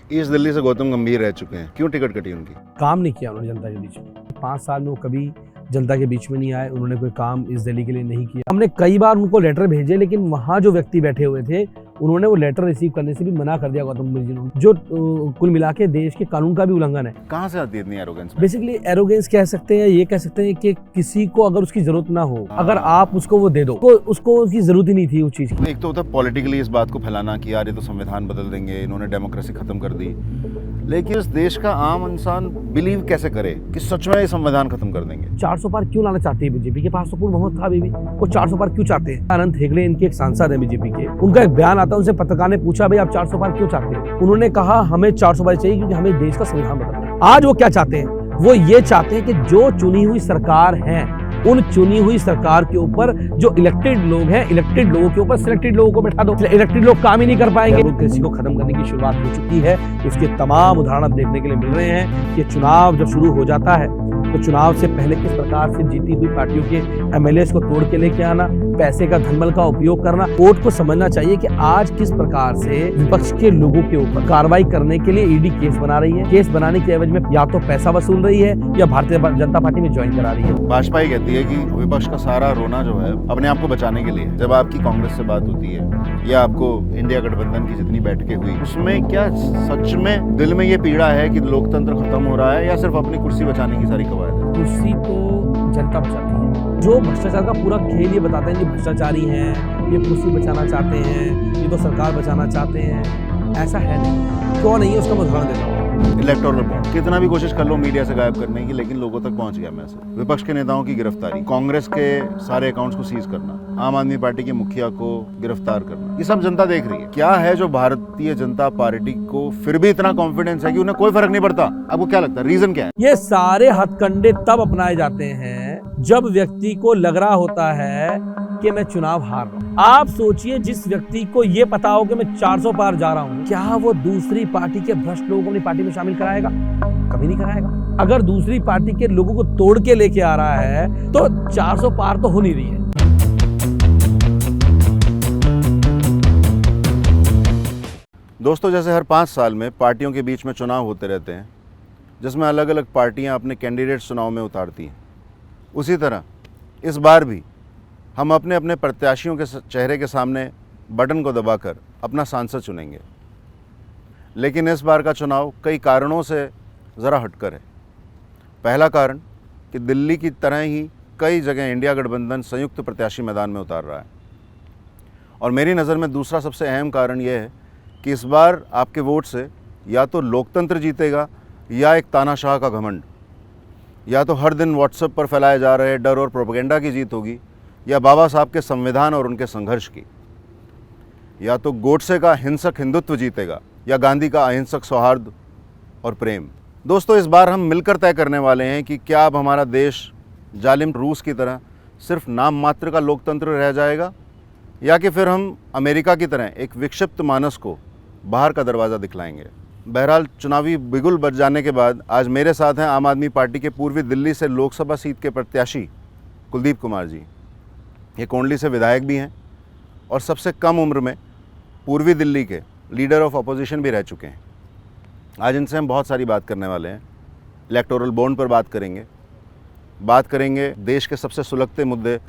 East Delhi से गौतम गंभीर रह चुके हैं, क्यों टिकट कटी उनकी? काम नहीं किया उन्होंने जनता के बीच में। 5 साल में वो कभी जनता के बीच में नहीं आए, उन्होंने कोई काम इस दिल्ली के लिए नहीं किया। हमने कई बार उनको लेटर भेजे, लेकिन वहाँ जो व्यक्ति बैठे हुए थे उन्होंने वो लेटर रिसीव करने से भी मना कर दिया गौतम गंभीर जी ने, जो कुल मिला के देश के कानून का भी उल्लंघन है। कहाँ से आती है इतनी एरोगेंस? बेसिकली एरोगेंस कह सकते हैं, ये कह सकते हैं कि किसी को अगर उसकी जरूरत ना हो, अगर आप उसको वो दे दो तो उसको उसकी जरूरत ही नहीं थी उस चीज की। एक तो होता है पॉलिटिकली इस बात को फैलाना कि यार ये तो संविधान बदल देंगे, इन्होंने डेमोक्रेसी खत्म कर दी, लेकिन इस देश का आम इंसान बिलीव कैसे करे कि सच में ये संविधान खत्म कर देंगे? 400 पार क्यों लाना चाहती है बीजेपी? के पास तो पूर्ण बहुमत था अभी भी, वो 400 पार क्यों चाहते हैं? अनंत हेगड़े इनके एक सांसद हैं बीजेपी के, उनका एक बयान आता है, उनसे पत्रकार ने पूछा भाई आप 400 पार क्यों चाहते हैं? उन्होंने कहा हमें 400 पार चाहिए क्योंकि हमें देश का संविधान बदलना है। आज वो क्या चाहते हैं? वो ये चाहते हैं कि जो चुनी हुई सरकार है, उन चुनी हुई सरकार के ऊपर जो इलेक्टेड लोग हैं, इलेक्टेड लोगों के ऊपर सिलेक्टेड लोगों को बैठा दो। इलेक्टेड लोग काम ही नहीं कर पाएंगे। डेमोक्रेसी को खत्म करने की शुरुआत हो चुकी है। उसके तमाम उदाहरण देखने के लिए मिल रहे हैं कि चुनाव जब शुरू हो जाता है तो चुनाव से पहले किस प्रकार से जीती हुई पार्टियों के एमएलएस को तोड़ के लेके आना, पैसे का धनबल का उपयोग करना। कोर्ट को समझना चाहिए कि आज किस प्रकार से विपक्ष के लोगों के ऊपर कार्रवाई करने के लिए ईडी केस बना रही है। केस बनाने के एवज में या तो पैसा वसूल रही है या भारतीय जनता पार्टी में ज्वाइन करा रही है। भाजपा ही कहती है कि विपक्ष का सारा रोना जो है अपने आप को बचाने के लिए। जब आपकी कांग्रेस से बात होती है या आपको इंडिया गठबंधन की जितनी बैठकें हुई, उसमें क्या सच में दिल में ये पीड़ा है कि लोकतंत्र खत्म हो रहा है या सिर्फ अपनी कुर्सी बचाने की सारी कवायद है? कुर्सी तो जनता बचाती है। जो भ्रष्टाचार का पूरा खेल ये बताते हैं कि भ्रष्टाचारी हैं, ये कुर्सी बचाना चाहते हैं, ये तो सरकार बचाना चाहते हैं, ऐसा है नहीं। क्यों नहीं है उसका मैं उदाहरण देता हूँ। इलेक्टोरल बॉन्ड कितना भी कोशिश कर लो मीडिया से गायब करने की, लेकिन लोगों तक पहुंच गया मैसेज। विपक्ष के नेताओं की गिरफ्तारी, कांग्रेस के सारे अकाउंट्स को सीज करना, आम आदमी पार्टी के मुखिया को गिरफ्तार करना, ये सब जनता देख रही है। क्या है जो भारतीय जनता पार्टी को फिर भी इतना कॉन्फिडेंस है कि उन्हें कोई फर्क नहीं पड़ता? आपको क्या लगता है रीजन क्या है? ये सारे हथकंडे तब अपनाए जाते हैं जब व्यक्ति को लग रहा होता है कि मैं चुनाव हार रहा हूं। आप सोचिए, जिस व्यक्ति को ये पता हो कि मैं 400 पार जा रहा हूं, क्या वो दूसरी पार्टी के भ्रष्ट लोगों को अपनी पार्टी में शामिल कराएगा? कभी नहीं कराएगा। अगर दूसरी पार्टी के लोगों को तोड़ के लेके आ रहा है तो 400 पार तो हो नहीं रही है। दोस्तों, जैसे हर 5 साल में पार्टियों के बीच में चुनाव होते रहते हैं, जिसमें अलग अलग पार्टियां अपने कैंडिडेट चुनाव में उतारती हैं, उसी तरह इस बार भी हम अपने अपने प्रत्याशियों के चेहरे के सामने बटन को दबाकर अपना सांसद चुनेंगे। लेकिन इस बार का चुनाव कई कारणों से ज़रा हटकर है। पहला कारण कि दिल्ली की तरह ही कई जगह इंडिया गठबंधन संयुक्त प्रत्याशी मैदान में उतार रहा है। और मेरी नज़र में दूसरा सबसे अहम कारण यह है कि इस बार आपके वोट से या तो लोकतंत्र जीतेगा या एक तानाशाह का घमंड, या तो हर दिन व्हाट्सएप पर फैलाए जा रहे डर और प्रोपेगेंडा की जीत होगी, या बाबा साहब के संविधान और उनके संघर्ष की। या तो गोडसे का हिंसक हिंदुत्व जीतेगा या गांधी का अहिंसक सौहार्द और प्रेम। दोस्तों, इस बार हम मिलकर तय करने वाले हैं कि क्या अब हमारा देश जालिम रूस की तरह सिर्फ नाम मात्र का लोकतंत्र रह जाएगा, या कि फिर हम अमेरिका की तरह एक विक्षिप्त मानस को बाहर का दरवाज़ा दिखलाएंगे। बहरहाल, चुनावी बिगुल बज जाने के बाद आज मेरे साथ हैं आम आदमी पार्टी के पूर्वी दिल्ली से लोकसभा सीट के प्रत्याशी कुलदीप कुमार जी। ये कोंडली से विधायक भी हैं और सबसे कम उम्र में पूर्वी दिल्ली के लीडर ऑफ अपोजिशन भी रह चुके हैं। आज इनसे हम बहुत सारी बात करने वाले हैं। इलेक्टोरल बॉन्ड पर बात करेंगे देश के सबसे सुलगते मुद्दे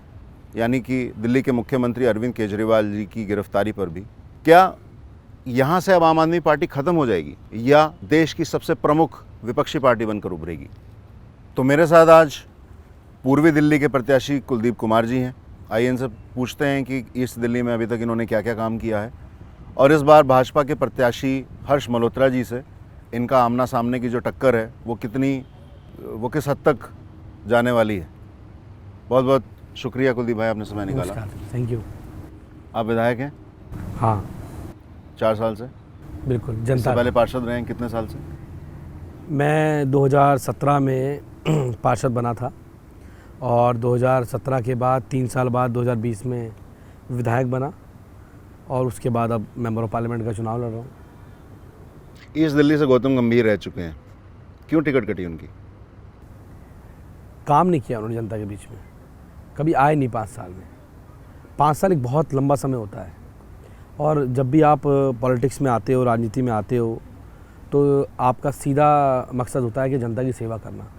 यानी कि दिल्ली के मुख्यमंत्री अरविंद केजरीवाल जी की गिरफ्तारी पर भी। क्या यहाँ से अब आम आदमी पार्टी ख़त्म हो जाएगी या देश की सबसे प्रमुख विपक्षी पार्टी बनकर उभरेगी? तो मेरे साथ आज पूर्वी दिल्ली के प्रत्याशी कुलदीप कुमार जी हैं। आइए इनसे पूछते हैं कि ईस्ट दिल्ली में अभी तक इन्होंने क्या क्या काम किया है, और इस बार भाजपा के प्रत्याशी हर्ष मल्होत्रा जी से इनका आमना सामने की जो टक्कर है वो किस हद तक जाने वाली है। बहुत बहुत शुक्रिया कुलदीप भाई, आपने समय निकाला। Thank you. आप विधायक हैं? हाँ, 4 साल से। बिल्कुल। इससे जनता पहले पार्षद रहे हैं कितने साल से? मैं 2017 में पार्षद बना था और 2017 के बाद 3 साल बाद 2020 में विधायक बना और उसके बाद अब मेंबर ऑफ पार्लियामेंट का चुनाव लड़ रहा हूँ। ईस्ट दिल्ली से गौतम गंभीर रह चुके हैं, क्यों टिकट कटी उनकी? काम नहीं किया उन्होंने जनता के बीच में, कभी आए नहीं 5 साल में। 5 साल एक बहुत लंबा समय होता है, और जब भी आप पॉलिटिक्स में आते हो, राजनीति में आते हो, तो आपका सीधा मकसद होता है कि जनता की सेवा करना।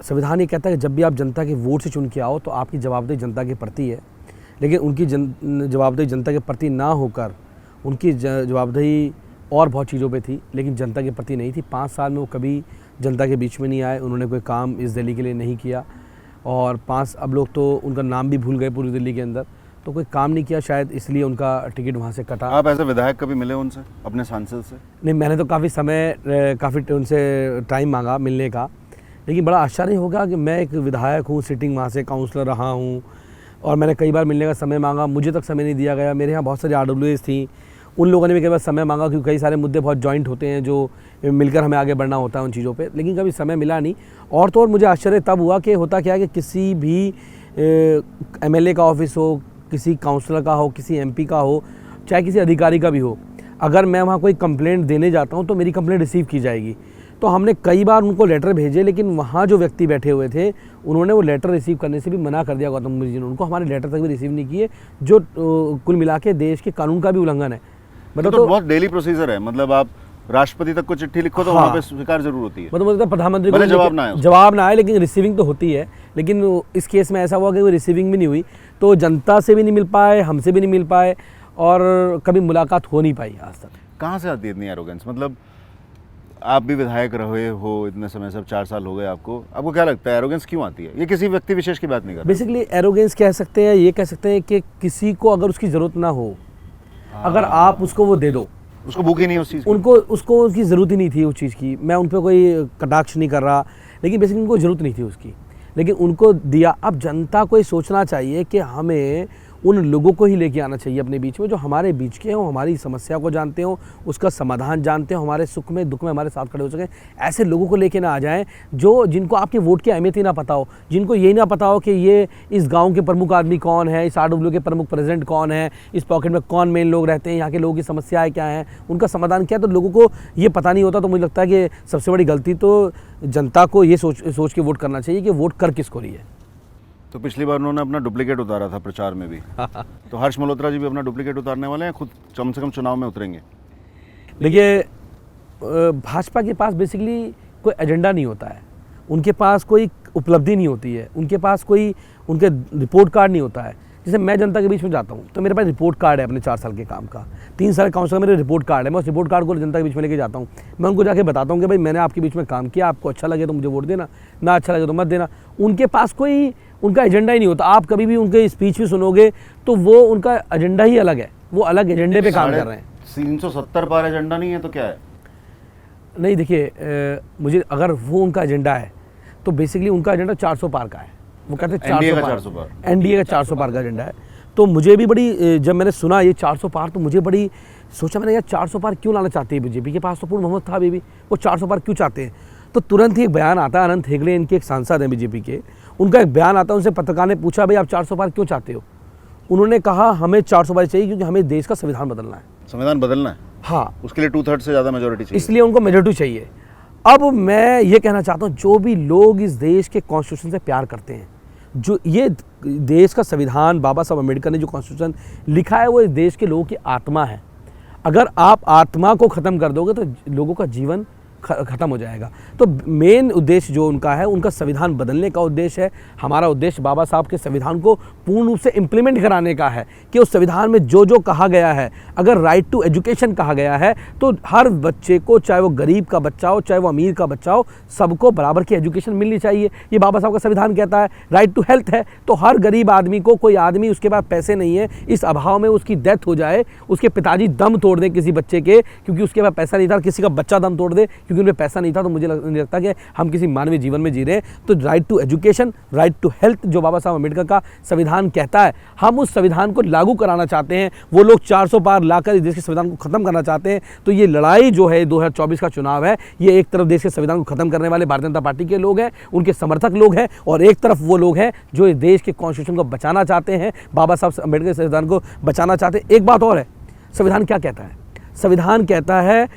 संविधान ये कहता है कि जब भी आप जनता के वोट से चुन के आओ तो आपकी जवाबदेही जनता के प्रति है, लेकिन उनकी जवाबदेही जनता के प्रति ना होकर उनकी जवाबदेही और बहुत चीज़ों पे थी, लेकिन जनता के प्रति नहीं थी। 5 साल में वो कभी जनता के बीच में नहीं आए, उन्होंने कोई काम इस दिल्ली के लिए नहीं किया। और अब लोग तो उनका नाम भी भूल गए पूरी दिल्ली के अंदर, तो कोई काम नहीं किया, शायद इसलिए उनका टिकट वहाँ से कटा। आप ऐसे विधायक कभी मिले उनसे, अपने सांसद से? नहीं, मैंने तो काफ़ी उनसे टाइम मांगा मिलने का, लेकिन बड़ा आश्चर्य होगा कि मैं एक विधायक हूँ, सिटिंग वहाँ से काउंसलर रहा हूँ, और मैंने कई बार मिलने का समय मांगा, मुझे तक समय नहीं दिया गया। मेरे यहाँ बहुत सारी RWS थी, उन लोगों ने भी कई बार समय मांगा, क्योंकि कई सारे मुद्दे बहुत जॉइंट होते हैं जो मिलकर हमें आगे बढ़ना होता है उन चीज़ों पे, लेकिन कभी समय मिला नहीं। और तो और मुझे आश्चर्य तब हुआ कि होता क्या है कि किसी भी MLA का ऑफिस हो, किसी काउंसलर का हो, किसी MP का हो, चाहे किसी अधिकारी का भी हो, अगर मैं वहाँ कोई कंप्लेंट देने जाता हूँ तो मेरी कंप्लेंट रिसीव की जाएगी। तो हमने कई बार उनको लेटर भेजे, लेकिन वहाँ जो व्यक्ति बैठे हुए थे उन्होंने वो लेटर रिसीव करने से भी मना कर दिया। गौतम जी ने उनको हमारे लेटर तक भी रिसीव नहीं किए, जो कुल मिला के देश के कानून का भी उल्लंघन है। मतलब तो बहुत डेली प्रोसीजर है, मतलब आप राष्ट्रपति तक को चिट्ठी लिखो तो वहाँ पे स्वीकार जरूर होती है। मतलब प्रधानमंत्री को जवाब ना आए, लेकिन रिसीविंग तो होती है। लेकिन इस केस में ऐसा हुआ कि वो रिसीविंग भी नहीं हुई, तो जनता से भी नहीं मिल पाए, हमसे भी नहीं मिल पाए, और कभी मुलाकात हो नहीं पाई आज तक। कहाँ से आती है इतनी एरोगेंस? मतलब आप भी विधायक रहे हो इतने समय, सब 4 साल हो गए आपको क्या लगता है एरोगेंस क्यों आती है? ये किसी व्यक्ति विशेष की बात नहीं कर रहा। बेसिकली एरोगेंस कह सकते हैं, ये कह सकते हैं कि किसी को अगर उसकी ज़रूरत ना हो, अगर आप उसको वो दे दो, उसको भूख ही नहीं उस चीज़ की, उसको उसकी ज़रूरत ही नहीं थी उस चीज़ की। मैं उन पर कोई कटाक्ष नहीं कर रहा, लेकिन बेसिकली उनको ज़रूरत नहीं थी उसकी, लेकिन उनको दिया। अब जनता को ये सोचना चाहिए कि हमें उन लोगों को ही लेके आना चाहिए अपने बीच में, जो हमारे बीच के हों, हमारी समस्या को जानते हो, उसका समाधान जानते हो, हमारे सुख में दुख में हमारे साथ खड़े हो सकें। ऐसे लोगों को लेके ना आ जाएं जिनको आपके वोट की अहमियत ही ना पता हो, जिनको यही ना पता हो कि ये इस गांव के प्रमुख आदमी कौन है, इस RW के प्रमुख प्रेसिडेंट कौन है, इस पॉकेट में कौन मेन लोग रहते हैं, यहाँ के लोगों की समस्याएँ क्या हैं, उनका समाधान क्या है। तो लोगों को ये पता नहीं होता। तो मुझे लगता है कि सबसे बड़ी गलती तो जनता को ये सोच के वोट करना चाहिए कि वोट कर किसको रही है। तो पिछली बार उन्होंने अपना डुप्लीकेट उतारा था प्रचार में भी तो हर्ष मल्होत्रा जी भी अपना डुप्लीकेट उतारने वाले हैं, खुद कम से कम चुनाव में उतरेंगे? देखिए, भाजपा के पास बेसिकली कोई एजेंडा नहीं होता है, उनके पास कोई उपलब्धि नहीं होती है, उनके पास कोई उनके रिपोर्ट कार्ड नहीं होता है। जैसे मैं जनता के बीच में जाता हूँ तो मेरे पास रिपोर्ट कार्ड है अपने 4 साल के काम का, 3 साल काउंसिल का मेरे रिपोर्ट कार्ड है। मैं उस रिपोर्ट कार्ड को जनता के बीच में लेके जाता हूँ, मैं उनको जाके बताता हूँ कि भाई मैंने आपके बीच में काम किया, आपको अच्छा लगे तो मुझे वोट देना, ना अच्छा लगे तो मत देना। उनके पास कोई उनका एजेंडा ही नहीं होता। आप कभी भी उनके स्पीच भी सुनोगे तो वो उनका एजेंडा ही अलग है, वो अलग एजेंडे पे काम कर रहे हैं। 370 पार एजेंडा नहीं है तो क्या है? नहीं, देखिए, मुझे अगर वो उनका एजेंडा है तो बेसिकली उनका एजेंडा 400 पार का है। वो कहते हैं 400 पार, NDA का 400 पार का एजेंडा है। तो मुझे भी बड़ी, जब मैंने सुना ये 400 पार, तो मुझे बड़ी सोचा, मैंने यार 400 पार क्यों लाना चाहती है बीजेपी? के पास तो पूर्ण बहुमत था अभी भी, वो 400 पार क्यों चाहते हैं? तो तुरंत ही एक बयान आता है, अनंत हेगड़े इनके एक सांसद हैं बीजेपी के, उनका एक बयान आता है, उनसे पत्रकार ने पूछा भाई आप 400 पार क्यों चाहते हो? उन्होंने कहा हमें 400 पार चाहिए क्योंकि हमें देश का संविधान बदलना है। संविधान बदलना है? हाँ, उसके लिए 2/3 से ज़्यादा मेजोरिटी चाहिए, इसलिए उनको मेजोरिटी चाहिए। अब मैं ये कहना चाहता हूँ, जो भी लोग इस देश के कॉन्स्टिट्यूशन से प्यार करते हैं, जो ये देश का संविधान, बाबा साहब अम्बेडकर ने जो कॉन्स्टिट्यूशन लिखा है, वो इस देश के लोगों की आत्मा है। अगर आप आत्मा को ख़त्म कर दोगे तो लोगों का जीवन ख़त्म हो जाएगा। तो मेन उद्देश्य जो उनका है, उनका संविधान बदलने का उद्देश्य है। हमारा उद्देश्य बाबा साहब के संविधान को पूर्ण रूप से इम्प्लीमेंट कराने का है कि उस संविधान में जो जो कहा गया है, अगर राइट टू एजुकेशन कहा गया है तो हर बच्चे को, चाहे वो गरीब का बच्चा हो चाहे वो अमीर का बच्चा हो, सबको बराबर की एजुकेशन मिलनी चाहिए। ये बाबा साहब का संविधान कहता है। राइट टू हेल्थ है, तो हर गरीब आदमी को, कोई आदमी उसके पास पैसे नहीं है, इस अभाव में उसकी डेथ हो जाए, उसके पिताजी दम तोड़ दें किसी बच्चे के क्योंकि उसके पास पैसा नहीं था, किसी का बच्चा दम तोड़ दे क्योंकि उनमें पैसा नहीं था, तो मुझे नहीं लगता कि हम किसी मानवीय जीवन में जी रहे हैं। तो right to education, right to health जो बाबा साहब अम्बेडकर का संविधान कहता है, हम उस संविधान को लागू कराना चाहते हैं। वो लोग 400 पार लाकर इस देश के संविधान को खत्म करना चाहते हैं। तो ये लड़ाई जो है 2024 का चुनाव है, ये एक तरफ देश के संविधान को खत्म करने वाले भारतीय जनता पार्टी के लोग हैं, उनके समर्थक लोग हैं, और एक तरफ वो लोग हैं जो इस देश के कॉन्स्टिट्यूशन को बचाना चाहते हैं, बाबा साहब अम्बेडकर के संविधान को बचाना चाहते हैं। एक बात और है, संविधान क्या कहता है? संविधान कहता है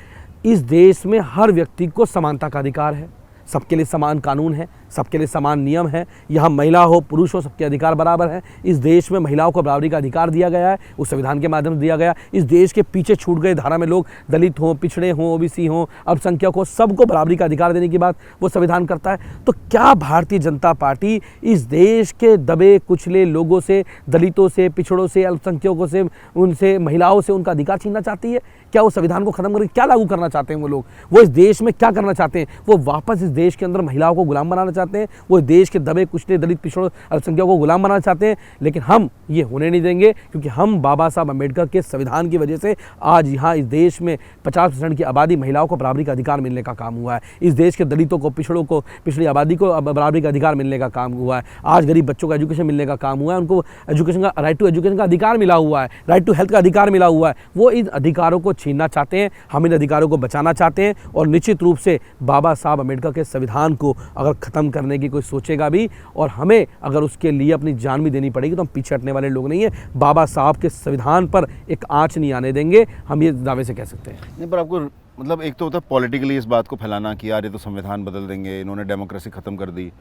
इस देश में हर व्यक्ति को समानता का अधिकार है, सबके लिए समान कानून है, सबके लिए समान नियम है, यहाँ महिला हो पुरुष हो सबके अधिकार बराबर हैं। इस देश में महिलाओं को बराबरी का अधिकार दिया गया है, उस संविधान के माध्यम से दिया गया। इस देश के पीछे छूट गए धारा में लोग दलित हों, पिछड़े हों, ओबीसी हों, अल्पसंख्यक हो, सबको बराबरी का अधिकार देने की बात वो संविधान करता है। तो क्या भारतीय जनता पार्टी इस देश के दबे कुचले लोगों से, दलितों से, पिछड़ों से, अल्पसंख्यकों से, उनसे, महिलाओं से उनका अधिकार छीनना चाहती है? क्या वो संविधान को खत्म करके क्या लागू करना चाहते हैं? वो लोग वो इस देश में क्या करना चाहते हैं? वो वापस इस देश के अंदर महिलाओं को गुलाम बनाना चाहते हैं, वो इस देश के दबे कुचले दलित पिछड़ों अल्पसंख्यकों को गुलाम बनाना चाहते हैं। लेकिन हम ये होने नहीं देंगे, क्योंकि हम बाबा साहब अम्बेडकर के संविधान की वजह से आज यहाँ इस देश में 50% की आबादी महिलाओं को बराबरी का अधिकार मिलने का काम हुआ है। इस देश के दलितों को, पिछड़ों को, पिछड़ी आबादी को बराबरी का अधिकार मिलने का काम हुआ है। आज गरीब बच्चों को एजुकेशन मिलने का काम हुआ है, उनको एजुकेशन का राइट टू एजुकेशन का अधिकार मिला हुआ है, राइट टू हेल्थ का अधिकार मिला हुआ है। वो इन अधिकारों को छीनना चाहते हैं, हम इन अधिकारों को बचाना चाहते हैं। और निश्चित रूप से बाबा साहब अम्बेडकर के संविधान को अगर ख़त्म करने की कोई सोचेगा भी, और हमें अगर उसके लिए अपनी जान भी देनी पड़ेगी, तो हम पीछे हटने वाले लोग नहीं हैं। बाबा साहब के संविधान पर एक आँच नहीं आने देंगे, हम ये दावे से कह सकते हैं। नहीं, पर आपको मतलब एक तो होता है पॉलिटिकली इस बात को फैलाना कि यार ये तो संविधान बदल देंगे, इन्होंने डेमोक्रेसी ख़त्म कर दी,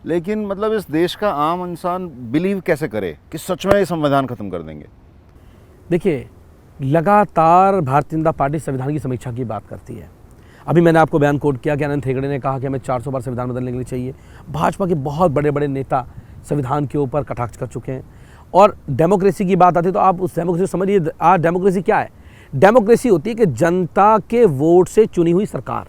लेकिन मतलब इस देश का आम इंसान बिलीव कैसे करे कि सच में ये संविधान ख़त्म कर देंगे? देखिए, लगातार भारतीय जनता पार्टी संविधान की समीक्षा की बात करती है। अभी मैंने आपको बयान कोट किया कि अनंत हेगड़े ने कहा कि हमें 400 बार संविधान बदलने के लिए चाहिए। भाजपा के बहुत बड़े बड़े नेता संविधान के ऊपर कटाक्ष कर चुके हैं। और डेमोक्रेसी की बात आती है तो आप उस डेमोक्रेसी को समझिए। आज डेमोक्रेसी क्या है? डेमोक्रेसी होती है कि जनता के वोट से चुनी हुई सरकार,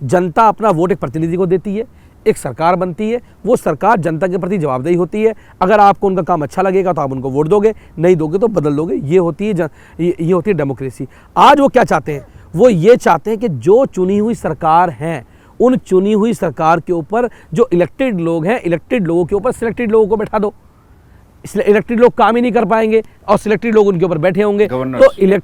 जनता अपना वोट एक प्रतिनिधि को देती है, एक सरकार बनती है, वो सरकार जनता के प्रति जवाबदेही होती है। अगर आपको उनका काम अच्छा लगेगा तो आप उनको वोट दोगे, नहीं दोगे तो बदल दोगे। ये होती है डेमोक्रेसी। आज वो क्या चाहते हैं? वो ये चाहते हैं कि जो चुनी हुई सरकार हैं, उन चुनी हुई सरकार के ऊपर जो इलेक्टेड लोग हैं, इलेक्टेड लोगों के ऊपर सिलेक्टेड लोगों को बैठा दो। इसलिए इलेक्टेड लोग काम ही नहीं कर पाएंगे और सिलेक्टेड लोग उनके ऊपर बैठे होंगे। तो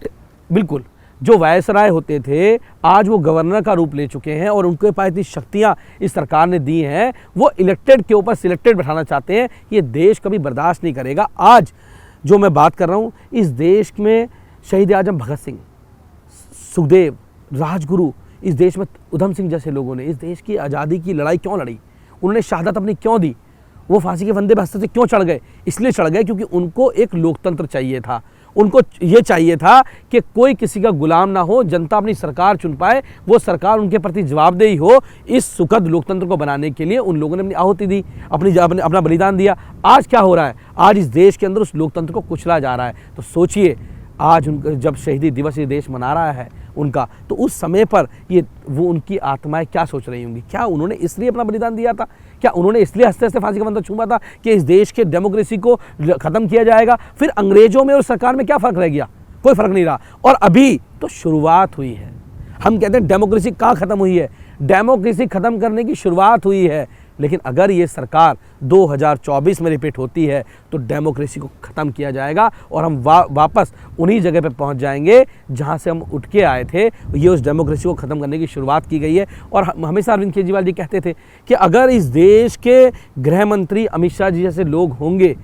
बिल्कुल जो वायसराय होते थे आज वो गवर्नर का रूप ले चुके हैं, और उनके पास इतनी शक्तियां इस सरकार ने दी हैं, वो इलेक्टेड के ऊपर सिलेक्टेड बैठाना चाहते हैं। ये देश कभी बर्दाश्त नहीं करेगा। आज जो मैं बात कर रहा हूँ, इस देश में शहीद आजम भगत सिंह, सुखदेव, राजगुरु, इस देश में उधम सिंह जैसे लोगों ने इस देश की आज़ादी की लड़ाई क्यों लड़ी? उन्होंने शहादत अपनी क्यों दी? वो फांसी के फंदे पर हंसते से क्यों चढ़ गए? इसलिए चढ़ गए क्योंकि उनको एक लोकतंत्र चाहिए था। उनको ये चाहिए था कि कोई किसी का गुलाम ना हो, जनता अपनी सरकार चुन पाए, वो सरकार उनके प्रति जवाबदेही हो। इस सुखद लोकतंत्र को बनाने के लिए उन लोगों ने अपनी आहुति दी, अपना बलिदान दिया। आज क्या हो रहा है? आज इस देश के अंदर उस लोकतंत्र को कुचला जा रहा है। तो सोचिए, आज उनका जब शहीदी दिवस ये देश मना रहा है उनका, तो उस समय पर वो उनकी आत्माएं क्या सोच रही होंगी? क्या उन्होंने इसलिए अपना बलिदान दिया था? क्या उन्होंने इसलिए हंसते हंसते फांसी का फंदा चूमा था कि इस देश के डेमोक्रेसी को ख़त्म किया जाएगा? फिर अंग्रेजों में और सरकार में क्या फ़र्क रह गया? कोई फ़र्क नहीं रहा। और अभी तो शुरुआत हुई है। हम कहते हैं डेमोक्रेसी कहाँ ख़त्म हुई है? डेमोक्रेसी ख़त्म करने की शुरुआत हुई है। लेकिन अगर ये सरकार 2024 में रिपीट होती है तो डेमोक्रेसी को ख़त्म किया जाएगा और हम वापस उन्हीं जगह पे पहुंच जाएंगे जहां से हम उठ के आए थे। ये उस डेमोक्रेसी को ख़त्म करने की शुरुआत की गई है। और हमेशा अरविंद केजरीवाल जी कहते थे कि अगर इस देश के गृह मंत्री अमित शाह जी जैसे लोग होंगे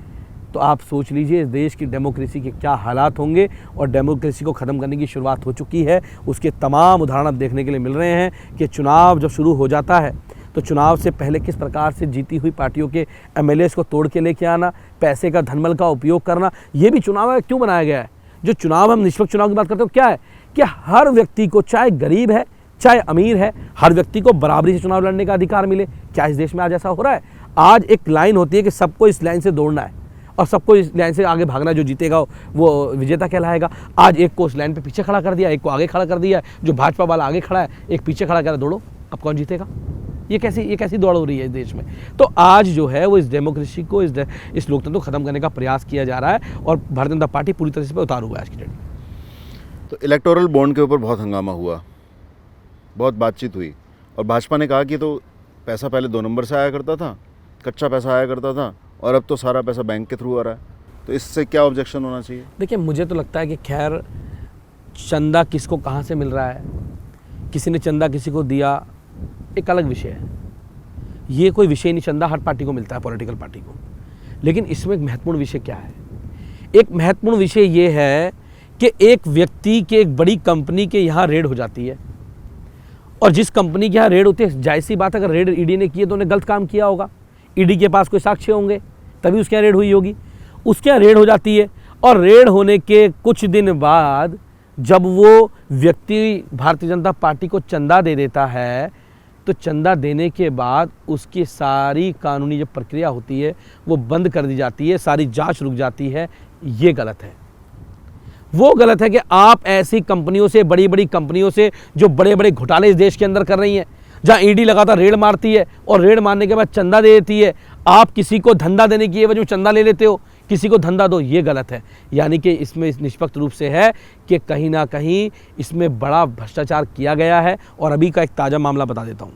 तो आप सोच लीजिए इस देश की डेमोक्रेसी के क्या हालात होंगे। और डेमोक्रेसी को ख़त्म करने की शुरुआत हो चुकी है। उसके तमाम उदाहरण अब देखने के लिए मिल रहे हैं कि चुनाव जब शुरू हो जाता है तो चुनाव से पहले किस प्रकार से जीती हुई पार्टियों के एमएलएस को तोड़ के लेके आना, पैसे का धनबल का उपयोग करना, ये भी चुनाव क्यों बनाया गया है? जो चुनाव, हम निष्पक्ष चुनाव की बात करते हो, क्या है कि हर व्यक्ति को, चाहे गरीब है चाहे अमीर है, हर व्यक्ति को बराबरी से चुनाव लड़ने का अधिकार मिले। क्या इस देश में आज ऐसा हो रहा है? आज एक लाइन होती है कि सबको इस लाइन से दौड़ना है और सबको इस लाइन से आगे भागना, जो जीतेगा वो विजेता कहलाएगा। आज एक को उस लाइन पे पीछे खड़ा कर दिया, एक को आगे खड़ा कर दिया। जो भाजपा वाला आगे खड़ा है, एक पीछे खड़ा कर, दौड़ो, अब कौन जीतेगा? ये कैसी दौड़ हो रही है इस देश में? तो आज जो है वो इस डेमोक्रेसी को, इस लोकतंत्र को ख़त्म करने का प्रयास किया जा रहा है और भारतीय जनता पार्टी पूरी तरह से पे उतारू हुआ है आज की डेट में। तो इलेक्टोरल बॉन्ड के ऊपर बहुत हंगामा हुआ, बहुत बातचीत हुई और भाजपा ने कहा कि तो पैसा पहले 2 नंबर से आया करता था, कच्चा पैसा आया करता था, और अब तो सारा पैसा बैंक के थ्रू आ रहा है। तो इससे क्या ऑब्जेक्शन होना चाहिए? देखिए, मुझे तो लगता है कि खैर चंदा किसको कहाँ से मिल रहा है, किसी ने चंदा किसी को दिया, एक अलग विषय है। ये कोई विषय नहीं, चंदा हर पार्टी को मिलता है, पॉलिटिकल पार्टी को। लेकिन इसमें एक महत्वपूर्ण विषय क्या है? एक महत्वपूर्ण विषय ये है कि एक व्यक्ति के, एक बड़ी कंपनी के यहाँ रेड हो जाती है और जिस कंपनी के यहाँ रेड होती है, जाहिर सी बात है अगर रेड ईडी ने की है तो उन्हें गलत काम किया होगा, ईडी के पास कोई साक्ष्य होंगे तभी उसके यहाँ रेड हुई होगी। उसके यहाँ रेड हो जाती है और रेड होने के कुछ दिन बाद जब वो व्यक्ति भारतीय जनता पार्टी को चंदा दे देता है तो चंदा देने के बाद उसकी सारी कानूनी जो प्रक्रिया होती है वो बंद कर दी जाती है, सारी जांच रुक जाती है। ये गलत है। वो गलत है कि आप ऐसी कंपनियों से, बड़ी बड़ी कंपनियों से जो बड़े बड़े घोटाले इस देश के अंदर कर रही हैं, जहां ईडी लगातार रेड मारती है और रेड मारने के बाद चंदा दे देती है, आप किसी को धंधा देने की वजह चंदा ले लेते हो, किसी को धंधा दो, ये गलत है। यानी कि इसमें निष्पक्ष रूप से है कि कहीं ना कहीं इसमें बड़ा भ्रष्टाचार किया गया है। और अभी का एक ताज़ा मामला बता देता हूँ।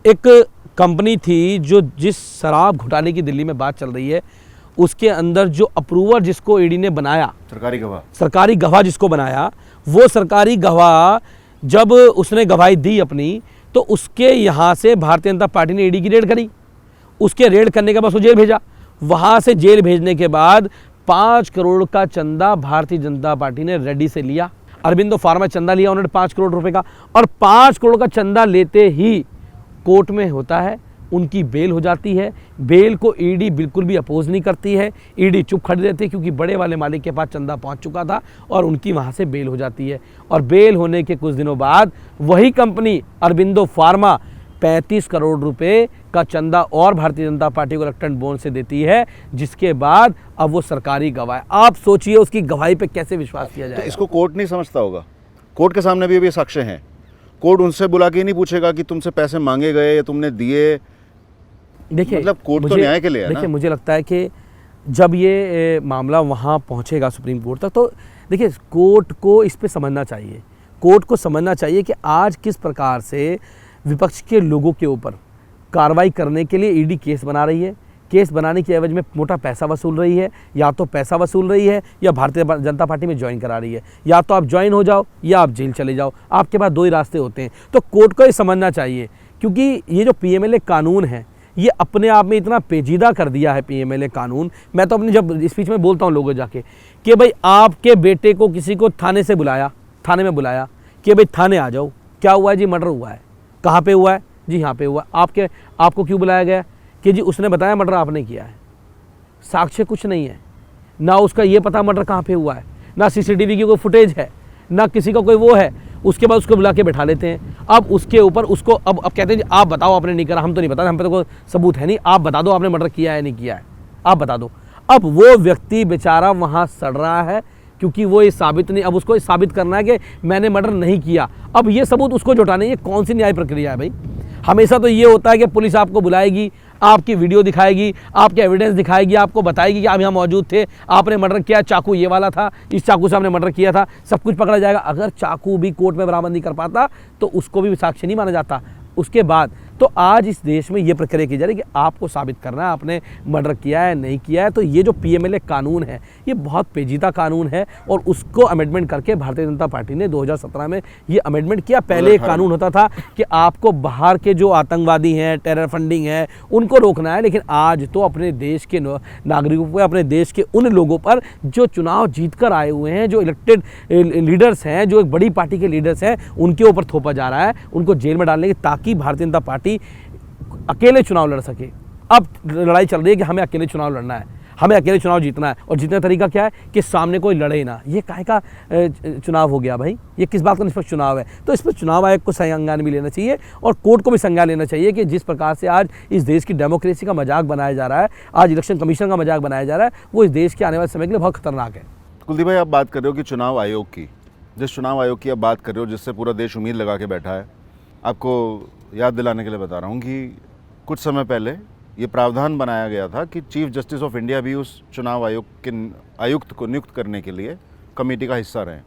एक कंपनी थी जो जिस शराब घोटाले की दिल्ली में बात चल रही है, उसके अंदर जो अप्रूवर जिसको ईडी ने बनाया, सरकारी गवाह जिसको बनाया, वो सरकारी गवाह जब उसने गवाही दी अपनी, तो उसके यहाँ से भारतीय जनता पार्टी ने ईडी की रेड करी। उसके रेड करने के बाद उसको जेल भेजा। वहाँ से जेल भेजने के बाद 5 करोड़ का चंदा भारतीय जनता पार्टी ने रेड्डी से लिया। अरबिंदो फार्मा चंदा लिया उन्होंने 5 करोड़ रुपए का, और 5 करोड़ का चंदा लेते ही कोर्ट में होता है, उनकी बेल हो जाती है। बेल को ईडी बिल्कुल भी अपोज नहीं करती है, ईडी चुप खड़ी रहती है क्योंकि बड़े वाले मालिक के पास चंदा पहुंच चुका था और उनकी वहां से बेल हो जाती है। और बेल होने के कुछ दिनों बाद वही कंपनी अरबिंदो फार्मा 35 करोड़ रुपए का चंदा और भारतीय जनता पार्टी को रिलेक्टेड बोन से देती है, जिसके बाद अब वो सरकारी गवाह है। आप सोचिए उसकी गवाही पे कैसे विश्वास किया जाए। तो इसको कोर्ट नहीं समझता होगा? कोर्ट के सामने भी अभी साक्ष्य हैं। कोर्ट उनसे बुला के नहीं पूछेगा कि तुमसे पैसे मांगे गए या तुमने दिए। देखिए, मतलब कोर्ट तो न्याय के लिए है ना। देखिए, मुझे लगता है कि जब ये मामला वहाँ पहुँचेगा सुप्रीम कोर्ट तक, तो देखिए कोर्ट को इस पे समझना चाहिए। कोर्ट को समझना चाहिए कि आज किस प्रकार से विपक्ष के लोगों के ऊपर कार्रवाई करने के लिए ईडी केस बना रही है। केस बनाने की एवज में मोटा पैसा वसूल रही है, या तो पैसा वसूल रही है या भारतीय जनता पार्टी में ज्वाइन करा रही है। या तो आप ज्वाइन हो जाओ या आप जेल चले जाओ, आपके पास 2 ही रास्ते होते हैं। तो कोर्ट को ये समझना चाहिए, क्योंकि ये जो पीएमएलए कानून है ये अपने आप में इतना पेचीदा कर दिया है पीएमएलए कानून। मैं तो अपनी जब स्पीच में बोलता हूँ लोगों जाके कि भाई आपके बेटे को किसी को थाने से बुलाया, थाने में बुलाया कि भाई थाने आ जाओ, क्या हुआ है जी? मर्डर हुआ है। कहाँ पे हुआ है जी? यहाँ पे हुआ। आपको क्यों बुलाया गया? कि जी उसने बताया मर्डर आपने किया है। साक्ष्य कुछ नहीं है, ना उसका ये पता मर्डर कहाँ पे हुआ है, ना सीसीटीवी की कोई फुटेज है, ना किसी का कोई वो है। उसके बाद उसको बुला के बैठा लेते हैं। अब उसके ऊपर उसको अब कहते हैं जी आप बताओ आपने नहीं करा। हम तो नहीं बता, हम पे तो कोई सबूत है नहीं, आप बता दो आपने मर्डर किया है नहीं किया है, आप बता दो। अब वो व्यक्ति बेचारा वहाँ सड़ रहा है क्योंकि वो ये साबित नहीं, अब उसको साबित करना है कि मैंने मर्डर नहीं किया। अब ये सबूत उसको जुटाने, ये कौन सी न्याय प्रक्रिया है भाई? हमेशा तो ये होता है कि पुलिस आपको बुलाएगी, आपकी वीडियो दिखाएगी, आपके एविडेंस दिखाएगी, आपको बताएगी कि आप यहाँ मौजूद थे, आपने मर्डर किया, चाकू ये वाला था, इस चाकू से आपने मर्डर किया था, सब कुछ पकड़ा जाएगा। अगर चाकू भी कोर्ट में बरामद नहीं कर पाता तो उसको भी साक्ष्य नहीं माना जाता। उसके बाद तो आज इस देश में ये प्रक्रिया की जा रही है कि आपको साबित करना है आपने मर्डर किया है नहीं किया है। तो ये जो पीएमएलए कानून है ये बहुत पेचीदा कानून है और उसको अमेंडमेंट करके भारतीय जनता पार्टी ने 2017 में ये अमेंडमेंट किया। पहले एक कानून होता था कि आपको बाहर के जो आतंकवादी हैं, टेरर फंडिंग है, उनको रोकना है, लेकिन आज तो अपने देश के नागरिकों पर, अपने देश के उन लोगों पर जो चुनाव जीत कर आए हुए हैं, जो इलेक्टेड लीडर्स हैं, जो एक बड़ी पार्टी के लीडर्स हैं, उनके ऊपर थोपा जा रहा है, उनको जेल में डालने की, ताकि भारतीय जनता पार्टी अकेले चुनाव लड़ सके। अब लड़ाई चल रही है कि हमें अकेले चुनाव लड़ना है, हमें अकेले चुनाव जीतना है, और जीतने का तरीका क्या है कि सामने कोई लड़े ना। ये काहे का चुनाव हो गया भाई? ये किस बात का निष्पक्ष चुनाव है? तो इस पर चुनाव आयोग को संज्ञान भी लेना चाहिए और कोर्ट को भी संज्ञान लेना चाहिए कि जिस प्रकार से आज इस देश की डेमोक्रेसी का मजाक बनाया जा रहा है, आज इलेक्शन कमीशन का मजाक बनाया जा रहा है, वो इस देश के आने वाले समय के लिए बहुत खतरनाक है। कुलदीप भाई, आप बात कर रहे हो कि चुनाव आयोग की, जिस चुनाव आयोग की आप बात कर रहे हो, जिससे पूरा देश उम्मीद लगा के बैठा है, आपको याद दिलाने के लिए बता रहा हूँ कि कुछ समय पहले ये प्रावधान बनाया गया था कि चीफ जस्टिस ऑफ इंडिया भी उस चुनाव आयोग के आयुक्त को नियुक्त करने के लिए कमेटी का हिस्सा रहे,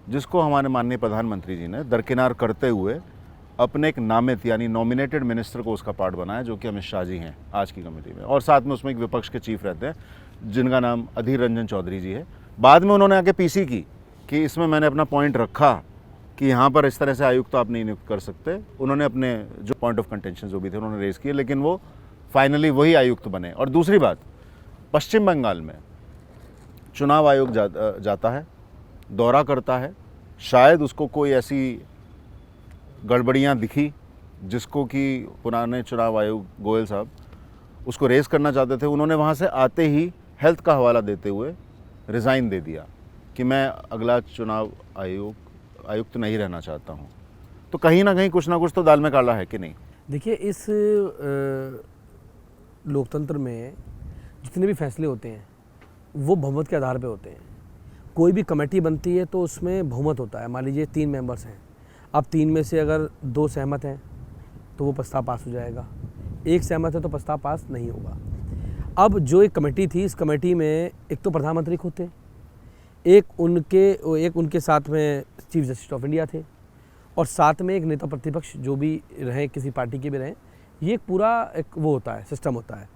जिसको हमारे माननीय प्रधानमंत्री जी ने दरकिनार करते हुए अपने एक नामित यानी नॉमिनेटेड मिनिस्टर को उसका पार्ट बनाया, जो कि अमित शाह जी हैं आज की कमेटी में, और साथ में उसमें एक विपक्ष के चीफ रहते हैं जिनका नाम अधीर रंजन चौधरी जी है। बाद में उन्होंने आके पीसी की कि इसमें मैंने अपना पॉइंट रखा कि यहाँ पर इस तरह से आयुक्त तो आप नहीं नियुक्त कर सकते। उन्होंने अपने जो पॉइंट ऑफ कंटेंशन जो भी थे उन्होंने रेज किए, लेकिन वो फाइनली वही आयुक्त बने। और दूसरी बात, पश्चिम बंगाल में चुनाव आयोग जाता है, दौरा करता है, शायद उसको कोई ऐसी गड़बड़ियाँ दिखी, जिसको कि पुराने चुनाव आयोग गोयल साहब उसको रेस करना चाहते थे, उन्होंने वहाँ से आते ही हेल्थ का हवाला देते हुए रिज़ाइन दे दिया कि मैं अगला चुनाव आयुक्त नहीं रहना चाहता हूँ। तो कहीं ना कहीं कुछ ना कुछ तो दाल में काला है कि नहीं? देखिए, इस लोकतंत्र में जितने भी फैसले होते हैं वो बहुमत के आधार पे होते हैं। कोई भी कमेटी बनती है तो उसमें बहुमत होता है। मान लीजिए 3 मेंबर्स हैं, अब 3 में से अगर 2 सहमत हैं तो वो प्रस्ताव पास हो जाएगा, 1 सहमत है तो प्रस्ताव पास नहीं होगा। अब जो एक कमेटी थी, इस कमेटी में एक तो प्रधानमंत्री खुद थे, एक उनके साथ में चीफ जस्टिस ऑफ इंडिया थे, और साथ में एक नेता प्रतिपक्ष जो भी रहे, किसी पार्टी के भी रहे। ये एक पूरा एक वो होता है, सिस्टम होता है।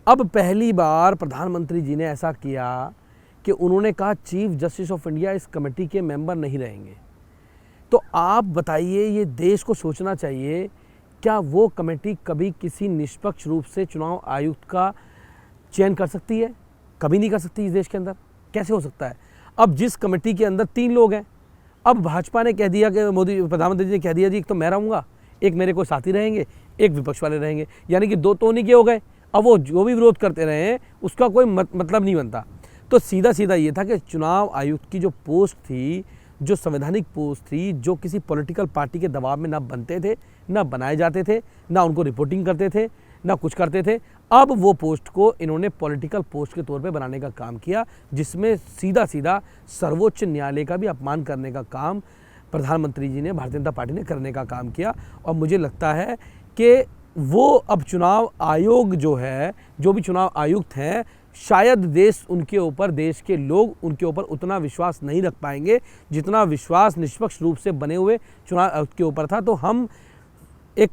अब पहली बार प्रधानमंत्री जी ने ऐसा किया कि उन्होंने कहा चीफ जस्टिस ऑफ इंडिया इस कमेटी के मेंबर नहीं रहेंगे। तो आप बताइए, ये देश को सोचना चाहिए, क्या वो कमेटी कभी किसी निष्पक्ष रूप से चुनाव आयुक्त का चयन कर सकती है? कभी नहीं कर सकती इस देश के अंदर। कैसे हो सकता है? अब जिस कमेटी के अंदर 3 लोग हैं, अब भाजपा ने कह दिया कि मोदी प्रधानमंत्री जी ने कह दिया जी एक तो मैं रहूँगा, एक मेरे कोई साथी रहेंगे, एक विपक्ष वाले रहेंगे, यानी कि 2 तो नहीं के हो गए। अब वो जो भी विरोध करते रहे उसका कोई मतलब नहीं बनता। तो सीधा सीधा ये था कि चुनाव आयुक्त की जो पोस्ट थी, जो संवैधानिक पोस्ट थी, जो किसी पॉलिटिकल पार्टी के दबाव में ना बनते थे, ना बनाए जाते थे, ना उनको रिपोर्टिंग करते थे, ना कुछ करते थे। अब वो पोस्ट को इन्होंने पॉलिटिकल पोस्ट के तौर पे बनाने का काम किया, जिसमें सीधा सीधा सर्वोच्च न्यायालय का भी अपमान करने का काम प्रधानमंत्री जी ने, भारतीय जनता पार्टी ने करने का काम किया। और मुझे लगता है कि वो अब चुनाव आयोग जो है, जो भी चुनाव आयुक्त हैं, शायद देश के लोग उनके ऊपर उतना विश्वास नहीं रख पाएंगे जितना विश्वास निष्पक्ष रूप से बने हुए चुनाव आयुक्त के ऊपर था। तो हम एक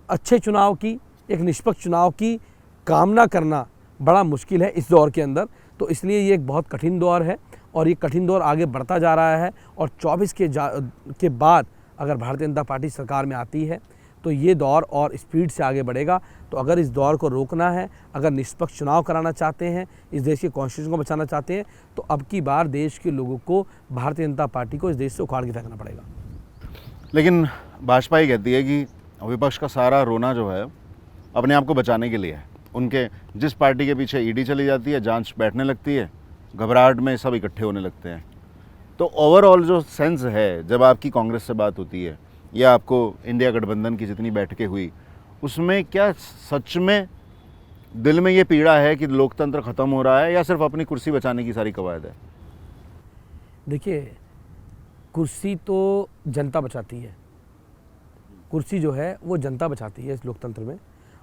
अच्छे चुनाव की, एक निष्पक्ष चुनाव की कामना करना बड़ा मुश्किल है इस दौर के अंदर। तो इसलिए ये एक बहुत कठिन दौर है, और ये कठिन दौर आगे बढ़ता जा रहा है। और 24 के बाद अगर भारतीय जनता पार्टी सरकार में आती है तो ये दौर और स्पीड से आगे बढ़ेगा। तो अगर इस दौर को रोकना है, अगर निष्पक्ष चुनाव कराना चाहते हैं, इस देश के कॉन्स्टिट्यूशन को बचाना चाहते हैं, तो अब की बार देश के लोगों को भारतीय जनता पार्टी को इस देश से उखाड़ के फेंकना पड़ेगा। लेकिन भाजपा ही कहती है कि विपक्ष का सारा रोना जो है अपने आप को बचाने के लिए है। उनके जिस पार्टी के पीछे ईडी चली जाती है, जांच बैठने लगती है, घबराहट में सब इकट्ठे होने लगते हैं। तो ओवरऑल जो सेंस है, जब आपकी कांग्रेस से बात होती है या आपको इंडिया गठबंधन की जितनी बैठकें हुई, उसमें क्या सच में दिल में ये पीड़ा है कि लोकतंत्र ख़त्म हो रहा है, या सिर्फ अपनी कुर्सी बचाने की सारी कवायद है? देखिए, कुर्सी तो जनता बचाती है, कुर्सी जो है वो जनता बचाती है इस लोकतंत्र में।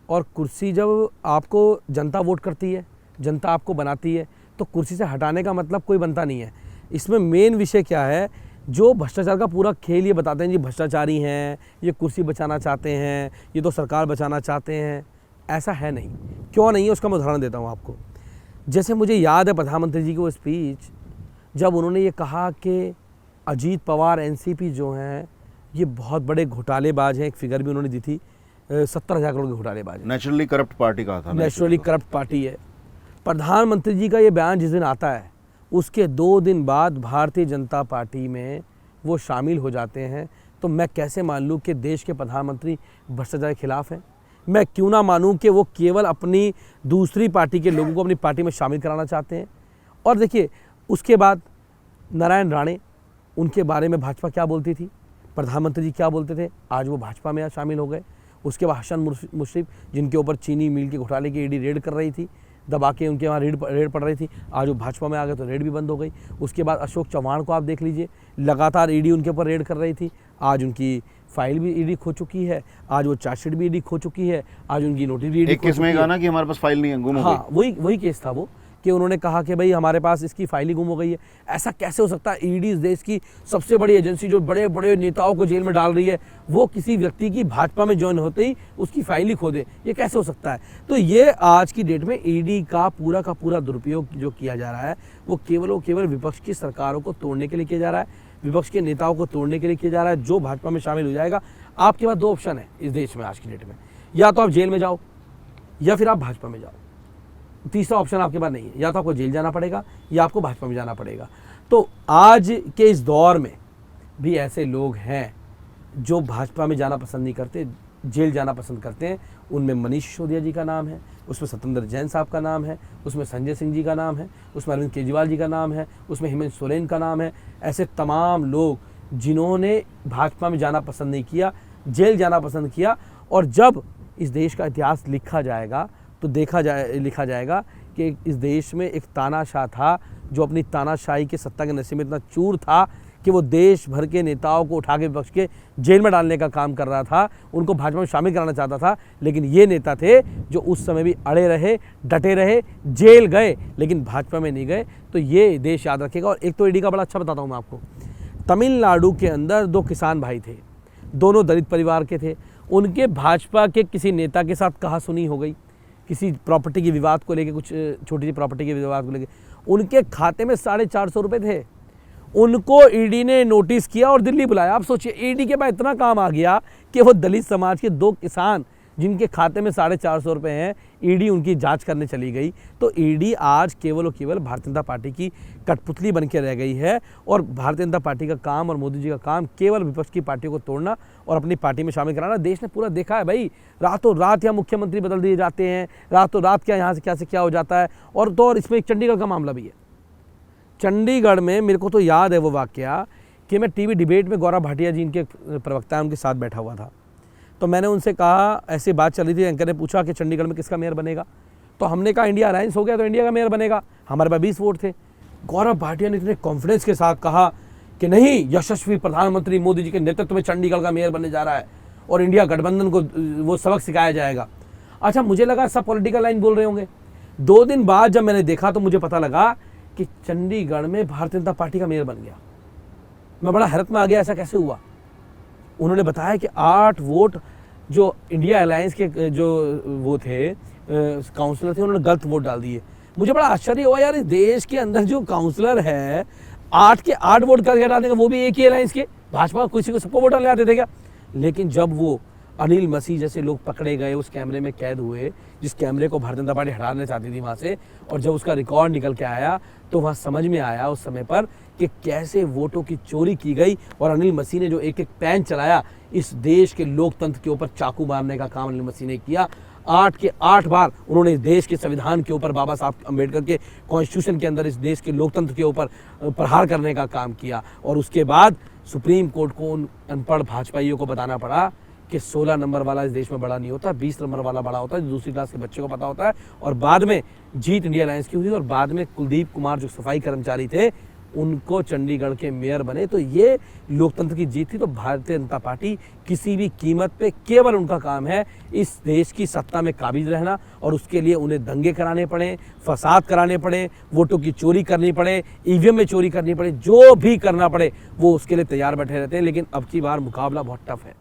और कुर्सी जब आपको जनता वोट करती है, जनता आपको बनाती है, तो कुर्सी से हटाने का मतलब कोई बनता नहीं है। इसमें मेन विषय क्या है, जो भ्रष्टाचार का पूरा खेल ये बताते हैं जी भ्रष्टाचारी हैं, ये कुर्सी बचाना चाहते हैं, ये तो सरकार बचाना चाहते हैं। ऐसा है नहीं। क्यों नहीं है उसका मैं उदाहरण देता हूँ आपको। जैसे मुझे याद है प्रधानमंत्री जी की वो स्पीच, जब उन्होंने ये कहा कि अजीत पवार एनसीपी जो हैं ये बहुत बड़े घोटालेबाज हैं, एक फिगर भी उन्होंने दी थी, 70,000 करोड़ के घोटालेबाज। नेचुरली करप्ट पार्टी कहा था। नेचुरली करप्ट पार्टी है। प्रधानमंत्री जी का ये बयान जिस दिन आता है, उसके 2 दिन बाद भारतीय जनता पार्टी में वो शामिल हो जाते हैं। तो मैं कैसे मान लूँ कि देश के प्रधानमंत्री भ्रष्टाचार के खिलाफ हैं? मैं क्यों ना मानूँ कि वो केवल अपनी दूसरी पार्टी के लोगों को अपनी पार्टी में शामिल कराना चाहते हैं? और देखिए, उसके बाद नारायण राणे, उनके बारे में भाजपा क्या बोलती थी, प्रधानमंत्री जी क्या बोलते थे, आज वो भाजपा में शामिल हो गए। उसके बाद हसन मुश्रीफ, जिनके ऊपर चीनी मिल के घोटाले की ईडी रेड कर रही थी, दबा के उनके वहाँ रेड पड़ रही थी, आज वो भाजपा में आ गए तो रेड भी बंद हो गई। उसके बाद अशोक चव्हाण को आप देख लीजिए, लगातार ईडी उनके ऊपर रेड कर रही थी, आज उनकी फाइल भी ईडी खो चुकी है, आज वो चार्जशीट भी ईडी खो चुकी है, आज उनकी नोटिस भी ईडी एक केस में कहा ना कि हमारे पास फाइल नहीं है, गुम हो गई। हाँ, वही केस था वो, कि उन्होंने कहा कि भाई हमारे पास इसकी फाइल ही गुम हो गई है। ऐसा कैसे हो सकता है? ईडी इस देश की सबसे बड़ी एजेंसी जो बड़े बड़े नेताओं को जेल में डाल रही है, वो किसी व्यक्ति की भाजपा में ज्वाइन होते ही उसकी फाइल ही खो दे, ये कैसे हो सकता है? तो ये आज की डेट में ईडी का पूरा दुरुपयोग जो किया जा रहा है, वो केवल विपक्ष की सरकारों को तोड़ने के लिए किया जा रहा है, विपक्ष के नेताओं को तोड़ने के लिए किया जा रहा है। जो भाजपा में शामिल हो जाएगा, आपके पास 2 ऑप्शन है इस देश में आज की डेट में, या तो आप जेल में जाओ या फिर आप भाजपा में जाओ। तीसरा ऑप्शन आपके पास नहीं है, या तो आपको जेल जाना पड़ेगा या आपको भाजपा में जाना पड़ेगा। तो आज के इस दौर में भी ऐसे लोग हैं जो भाजपा में जाना पसंद नहीं करते, जेल जाना पसंद करते हैं, उनमें मनीष सिसोदिया जी का नाम है, उसमें सत्येंद्र जैन साहब का नाम है, उसमें संजय सिंह जी का नाम है, उसमें अरविंद केजरीवाल जी का नाम है, उसमें हेमंत सोरेन का नाम है। ऐसे तमाम लोग जिन्होंने भाजपा में जाना पसंद नहीं किया, जेल जाना पसंद किया। और जब इस देश का इतिहास लिखा जाएगा तो लिखा जाएगा कि इस देश में एक तानाशाह था जो अपनी तानाशाही के सत्ता के नशे में इतना चूर था कि वो देश भर के नेताओं को उठा के विपक्ष के जेल में डालने का काम कर रहा था, उनको भाजपा में शामिल कराना चाहता था। लेकिन ये नेता थे जो उस समय भी अड़े रहे, डटे रहे, जेल गए लेकिन भाजपा में नहीं गए। तो ये देश याद रखेगा। और एक तो ईडी का बड़ा अच्छा बताता हूँ मैं आपको, तमिलनाडु के अंदर 2 किसान भाई थे, दोनों दलित परिवार के थे। उनके भाजपा के किसी नेता के साथ कहासुनी हो गई, किसी प्रॉपर्टी के विवाद को लेके, कुछ छोटी सी प्रॉपर्टी के विवाद को लेके। उनके खाते में 450 रुपये थे। उनको ईडी ने नोटिस किया और दिल्ली बुलाया। आप सोचिए, ईडी के बाद इतना काम आ गया कि वो दलित समाज के 2 किसान जिनके खाते में 450 रुपये हैं, ईडी उनकी जांच करने चली गई। तो ईडी आज केवल और केवल भारतीय जनता पार्टी की कठपुतली बन के रह गई है। और भारतीय जनता पार्टी का काम और मोदी जी का काम केवल विपक्ष की पार्टियों को तोड़ना और अपनी पार्टी में शामिल कराना। देश ने पूरा देखा है भाई, रातों रात यहाँ मुख्यमंत्री बदल दिए जाते हैं, रातों रात क्या यहाँ से क्या हो जाता है। और तो और इसमें एक चंडीगढ़ का मामला भी है। चंडीगढ़ में मेरे को तो याद है वो वाकया कि मैं टीवी डिबेट में गौरव भाटिया जी इनके प्रवक्ता हैं, उनके साथ बैठा हुआ था। तो मैंने उनसे कहा, ऐसी बात चल रही थी, एंकर ने पूछा कि चंडीगढ़ में किसका मेयर बनेगा। तो हमने कहा इंडिया अलायंस हो गया तो इंडिया का मेयर बनेगा, हमारे पास 20 वोट थे। गौरव भाटिया ने इतने कॉन्फिडेंस के साथ कहा कि नहीं, यशस्वी प्रधानमंत्री मोदी जी के नेतृत्व में चंडीगढ़ का मेयर बनने जा रहा है और इंडिया गठबंधन को वो सबक सिखाया जाएगा। अच्छा, मुझे लगा सब पॉलिटिकल लाइन बोल रहे होंगे। 2 दिन बाद जब मैंने देखा तो मुझे पता लगा कि चंडीगढ़ में भारतीय जनता पार्टी का मेयर बन गया। मैं बड़ा हैरत में आ गया, ऐसा कैसे हुआ। उन्होंने बताया कि 8 वोट जो इंडिया अलायंस के जो वो थे काउंसलर थे, उन्होंने गलत वोट डाल दिए। मुझे बड़ा आश्चर्य हुआ, यार इस देश के अंदर जो काउंसलर है 8 के 8 वोट करके डाल देंगे, वो भी एक ही अलायंस के। भाजपा किसी को सबको वोट डालने आते थे क्या। लेकिन जब वो अनिल मसीह जैसे लोग पकड़े गए, उस कैमरे में कैद हुए, जिस कैमरे को भारतीय जनता पार्टी हटाना चाहती थी वहाँ से, और जब उसका रिकॉर्ड निकल के आया तो वहाँ समझ में आया उस समय पर कि कैसे वोटों की चोरी की गई। और अनिल मसीह ने जो एक पैन चलाया, इस देश के लोकतंत्र के ऊपर चाकू मारने का काम अनिल मसीह ने किया। 8 के 8 बार उन्होंने इस देश के संविधान के ऊपर, बाबा साहब अम्बेडकर के कॉन्स्टिट्यूशन के अंदर इस देश के लोकतंत्र के ऊपर प्रहार करने का काम किया। और उसके बाद सुप्रीम कोर्ट को उन अनपढ़ भाजपाइयों को बताना पड़ा कि 16 नंबर वाला इस देश में बड़ा नहीं होता, 20 नंबर वाला बड़ा होता है, जो दूसरी क्लास के बच्चे को पता होता है। और बाद में जीत इंडिया अलायंस की हुई और बाद में कुलदीप कुमार जो सफाई कर्मचारी थे, उनको चंडीगढ़ के मेयर बने। तो ये लोकतंत्र की जीत थी। तो भारतीय जनता पार्टी किसी भी कीमत पे, केवल उनका काम है इस देश की सत्ता में काबिज रहना। और उसके लिए उन्हें दंगे कराने पड़े, फसाद कराने पड़े, वोटों की चोरी करनी पड़े, ईवीएम में चोरी करनी पड़े, जो भी करना पड़े वो उसके लिए तैयार बैठे रहते हैं। लेकिन अब की बार मुकाबला बहुत टफ है।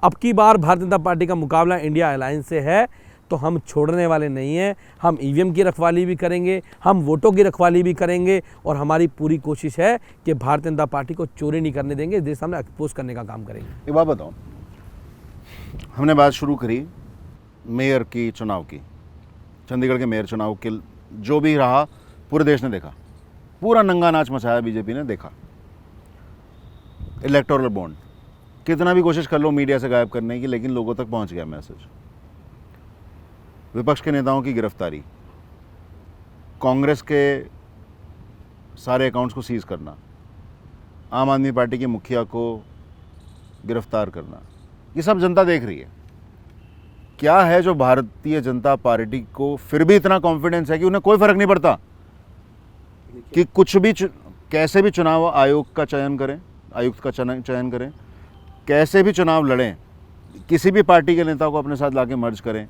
अब की बार भारतीय जनता पार्टी का मुकाबला इंडिया अलायंस से है। तो हम छोड़ने वाले नहीं हैं। हम ईवीएम की रखवाली भी करेंगे, हम वोटों की रखवाली भी करेंगे। और हमारी पूरी कोशिश है कि भारतीय जनता पार्टी को चोरी नहीं करने देंगे, देश सामने एक्सपोज करने का काम करेंगे। एक बात बताओ, हमने बात शुरू करी मेयर की चुनाव की, चंडीगढ़ के मेयर चुनाव के, जो भी रहा पूरे देश ने देखा, पूरा नंगा नाच मचाया बीजेपी ने, देखा। इलेक्टोरल बॉन्ड कितना भी कोशिश कर लो मीडिया से गायब करने की, लेकिन लोगों तक पहुंच गया मैसेज। विपक्ष के नेताओं की गिरफ्तारी, कांग्रेस के सारे अकाउंट्स को सीज करना, आम आदमी पार्टी के मुखिया को गिरफ्तार करना, ये सब जनता देख रही है। क्या है जो भारतीय जनता पार्टी को फिर भी इतना कॉन्फिडेंस है कि उन्हें कोई फर्क नहीं पड़ता कि कुछ भी कैसे भी चुनाव आयोग का चयन करें, आयुक्त का चयन करें, कैसे भी चुनाव लड़ें, किसी भी पार्टी के नेता को अपने साथ लाके मर्ज करें,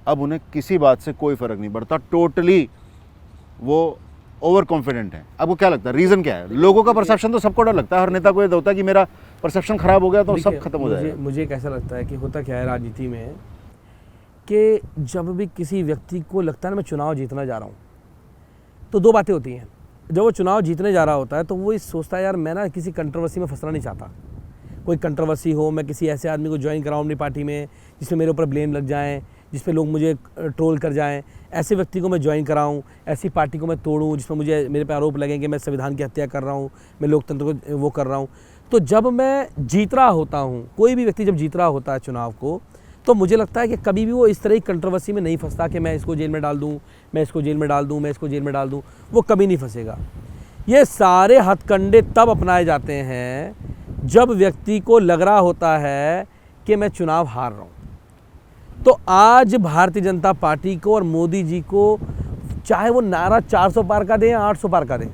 अब उन्हें किसी बात से कोई फर्क नहीं पड़ता। टोटली वो ओवर कॉन्फिडेंट है। आपको क्या लगता है रीज़न क्या है? लोगों का परसेप्शन तो सबको डर लगता है, हर नेता को ये होता है कि मेरा परसेप्शन खराब हो गया तो सब खत्म हो जाएगा। मुझे कैसा लगता है कि होता क्या है राजनीति में कि जब भी किसी व्यक्ति को लगता है ना मैं चुनाव जीतना जा रहा हूँ, तो 2 बातें होती हैं। जब वो चुनाव जीतने जा रहा होता है तो वो ये सोचता है यार मैं ना किसी कंट्रोवर्सी में फंसना नहीं चाहता। कोई कंट्रोवर्सी हो, मैं किसी ऐसे आदमी को ज्वाइन कराऊँ अपनी पार्टी में जिसमें मेरे ऊपर ब्लेम लग जाएँ, जिस पे लोग मुझे ट्रोल कर जाएं, ऐसे व्यक्ति को मैं ज्वाइन कराऊं, ऐसी पार्टी को मैं तोड़ूं जिसमें मुझे मेरे पे आरोप लगें कि मैं संविधान की हत्या कर रहा हूं, मैं लोकतंत्र को वो कर रहा हूं। तो जब मैं जीत रहा होता हूँ, कोई भी व्यक्ति जब जीत रहा होता है चुनाव को, तो मुझे लगता है कि कभी भी वो इस तरह की कंट्रोवर्सी में नहीं फंसता कि मैं इसको जेल में डाल दूँ, मैं इसको जेल में डाल दूँ, मैं इसको जेल में डाल दूँ। वो कभी नहीं फंसेगा। ये सारे हथकंडे तब अपनाए जाते हैं जब व्यक्ति को लग रहा होता है कि मैं चुनाव हार रहा हूँ। तो आज भारतीय जनता पार्टी को और मोदी जी को, चाहे वो नारा 400 पार का दें या 800 पार का दें,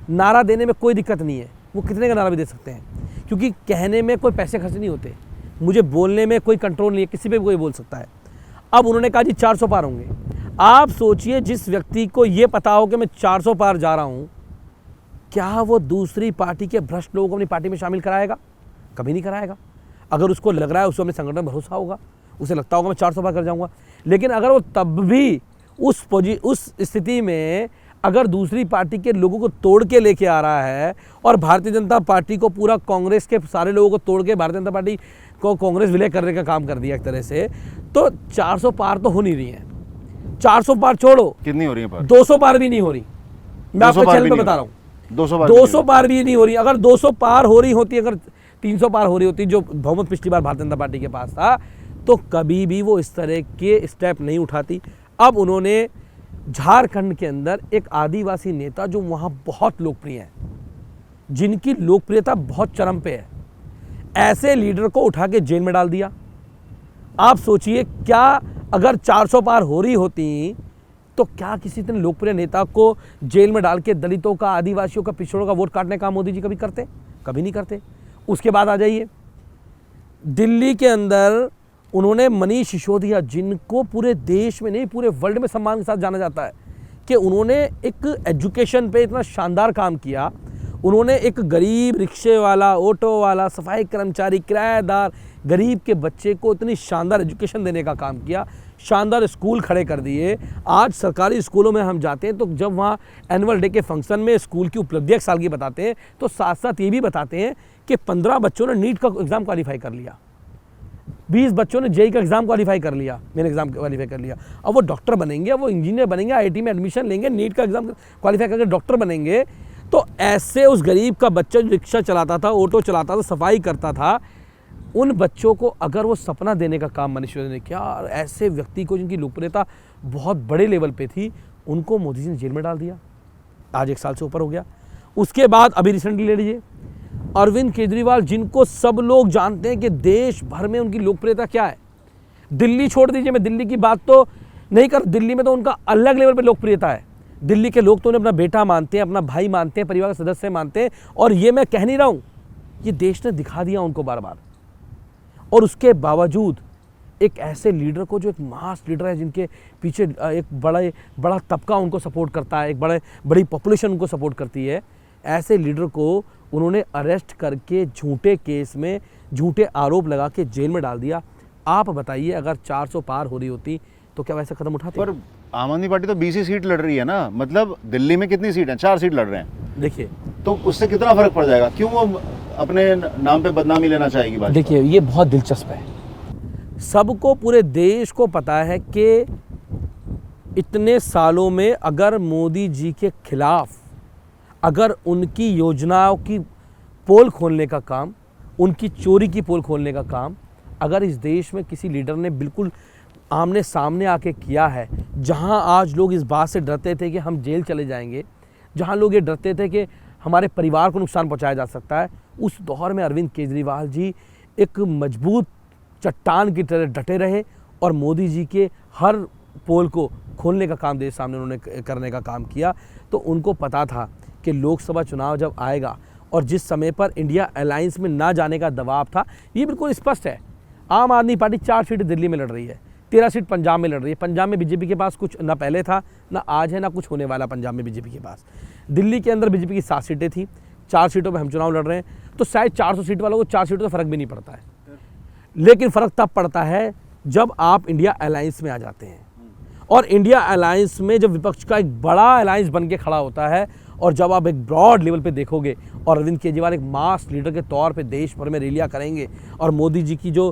नारा देने में कोई दिक्कत नहीं है। वो कितने का नारा भी दे सकते हैं, क्योंकि कहने में कोई पैसे खर्च नहीं होते, मुझे बोलने में कोई कंट्रोल नहीं है, किसी पे भी कोई बोल सकता है। अब उन्होंने कहा जी 400 पार होंगे। आप सोचिए, जिस व्यक्ति को ये पता हो कि मैं 400 पार जा रहा हूँ, क्या वो दूसरी पार्टी के भ्रष्ट लोगों को अपनी पार्टी में शामिल कराएगा? कभी नहीं कराएगा। अगर उसको लग रहा है, उसको अपने संगठन में भरोसा होगा, उसे लगता होगा मैं 400 पार कर जाऊंगा। लेकिन अगर वो तब भी उस स्थिति में अगर दूसरी पार्टी के लोगों को तोड़ के लेके आ रहा है और भारतीय जनता पार्टी को, पूरा कांग्रेस के सारे लोगों को तोड़ के भारतीय जनता पार्टी को कांग्रेस विलय करने का काम कर दिया एक तरह से, तो 400 पार तो हो नहीं रही है। 400 पार छोड़ो, कितनी हो रही है पार? 200 पार भी नहीं हो रही। मैं आपको चैनल पे बता रहा हूँ, 200 पार भी नहीं हो रही। अगर 200 पार हो रही होती, अगर 300 पार हो रही होती, जो बहुमत पिछली बार भारतीय जनता पार्टी के पास था, तो कभी भी वो इस तरह के स्टेप नहीं उठाती। अब उन्होंने झारखंड के अंदर एक आदिवासी नेता जो वहाँ बहुत लोकप्रिय है, जिनकी लोकप्रियता बहुत चरम पे है, ऐसे लीडर को उठा के जेल में डाल दिया। आप सोचिए, क्या अगर 400 पार हो रही होती तो क्या किसी तरह लोकप्रिय नेता को जेल में डाल के दलितों का, आदिवासियों का, पिछड़ों का वोट काटने का मोदी जी कभी करते? कभी नहीं करते। उसके बाद आ जाइए, दिल्ली के अंदर उन्होंने मनीष सिसोदिया, जिनको पूरे देश में नहीं पूरे वर्ल्ड में सम्मान के साथ जाना जाता है कि उन्होंने एक एजुकेशन पे इतना शानदार काम किया। उन्होंने एक गरीब रिक्शे वाला, ऑटो वाला, सफाई कर्मचारी, किराएदार गरीब के बच्चे को इतनी शानदार एजुकेशन देने का काम किया, शानदार स्कूल खड़े कर दिए। आज सरकारी स्कूलों में हम जाते हैं तो जब वहाँ एनुअल डे के फंक्शन में स्कूल की उपलब्धियाँ एक साल की बताते हैं, तो साथ साथ ये भी बताते हैं कि 15 बच्चों ने नीट का एग्ज़ाम क्वालिफाई कर लिया, 20 बच्चों ने जेई का एग्ज़ाम क्वालिफाई कर लिया, मेन एग्ज़ाम क्वालिफाई कर लिया। अब वो डॉक्टर बनेंगे, वो इंजीनियर बनेंगे, आईआईटी में एडमिशन लेंगे, नीट का एग्ज़ाम क्वालिफाई करके डॉक्टर बनेंगे। तो ऐसे उस गरीब का बच्चा जो रिक्शा चलाता था, ऑटो चलाता था, सफाई करता था, उन बच्चों को अगर वो सपना देने का काम मनीष सिसोदिया ने किया, और ऐसे व्यक्ति को जिनकी लोकप्रियता बहुत बड़े लेवल पे थी, उनको मोदी जी ने जेल में डाल दिया। आज 1 साल से ऊपर हो गया। उसके बाद अभी रिसेंटली ले लीजिए अरविंद केजरीवाल, जिनको सब लोग जानते हैं कि देश भर में उनकी लोकप्रियता क्या है। दिल्ली छोड़ दीजिए, मैं दिल्ली की बात तो नहीं कर, दिल्ली में तो उनका अलग लेवल पे लोकप्रियता है। दिल्ली के लोग तो उन्हें अपना बेटा मानते हैं, अपना भाई मानते हैं, परिवार का सदस्य मानते हैं। और ये मैं कह नहीं रहा हूँ, ये देश ने दिखा दिया उनको बार बार। और उसके बावजूद एक ऐसे लीडर को, जो एक मास लीडर है, जिनके पीछे एक बड़ा तबका उनको सपोर्ट करता है, एक बड़ी पॉपुलेशन उनको सपोर्ट करती है, ऐसे लीडर को उन्होंने अरेस्ट करके झूठे केस में झूठे आरोप लगा के जेल में डाल दिया। आप बताइए, अगर 400 पार हो रही होती तो क्या वैसे कदम उठाते? पर आम आदमी पार्टी तो 20 ही सीट लड़ रही है ना, मतलब दिल्ली में कितनी सीट है? 4 सीट लड़ रहे हैं। देखिए, तो उससे कितना फर्क पड़ जाएगा? क्यों वो अपने नाम पे बदनामी लेना चाहेगी भाजपा? देखिए, ये बहुत दिलचस्प है। सबको, पूरे देश को पता है कि इतने सालों में अगर मोदी जी के खिलाफ, अगर उनकी योजनाओं की पोल खोलने का काम, उनकी चोरी की पोल खोलने का काम अगर इस देश में किसी लीडर ने बिल्कुल आमने सामने आके किया है, जहां आज लोग इस बात से डरते थे कि हम जेल चले जाएंगे, जहां लोग ये डरते थे कि हमारे परिवार को नुकसान पहुंचाया जा सकता है, उस दौर में अरविंद केजरीवाल जी एक मजबूत चट्टान की तरह डटे रहे और मोदी जी के हर पोल को खोलने का काम देश सामने उन्होंने करने का काम किया। तो उनको पता था कि लोकसभा चुनाव जब आएगा, और जिस समय पर इंडिया अलायंस में ना जाने का दबाव था, ये बिल्कुल स्पष्ट है। आम आदमी पार्टी 4 सीटें दिल्ली में लड़ रही है, 13 सीट पंजाब में लड़ रही है। पंजाब में बीजेपी के पास कुछ ना पहले था, ना आज है, ना कुछ होने वाला पंजाब में बीजेपी के पास। दिल्ली के अंदर बीजेपी की 7 सीटें थी, 4 सीटों पर हम चुनाव लड़ रहे हैं। तो शायद 400 सीट वालों को 4 सीटों से फ़र्क भी नहीं पड़ता है, लेकिन फ़र्क तब पड़ता है जब आप इंडिया अलायंस में आ जाते हैं। और इंडिया अलायंस में जब विपक्ष का एक बड़ा अलायंस बन के खड़ा होता है, और जब आप एक ब्रॉड लेवल पे देखोगे और अरविंद केजरीवाल एक मास लीडर के तौर पे देश भर में रैलियां करेंगे, और मोदी जी की जो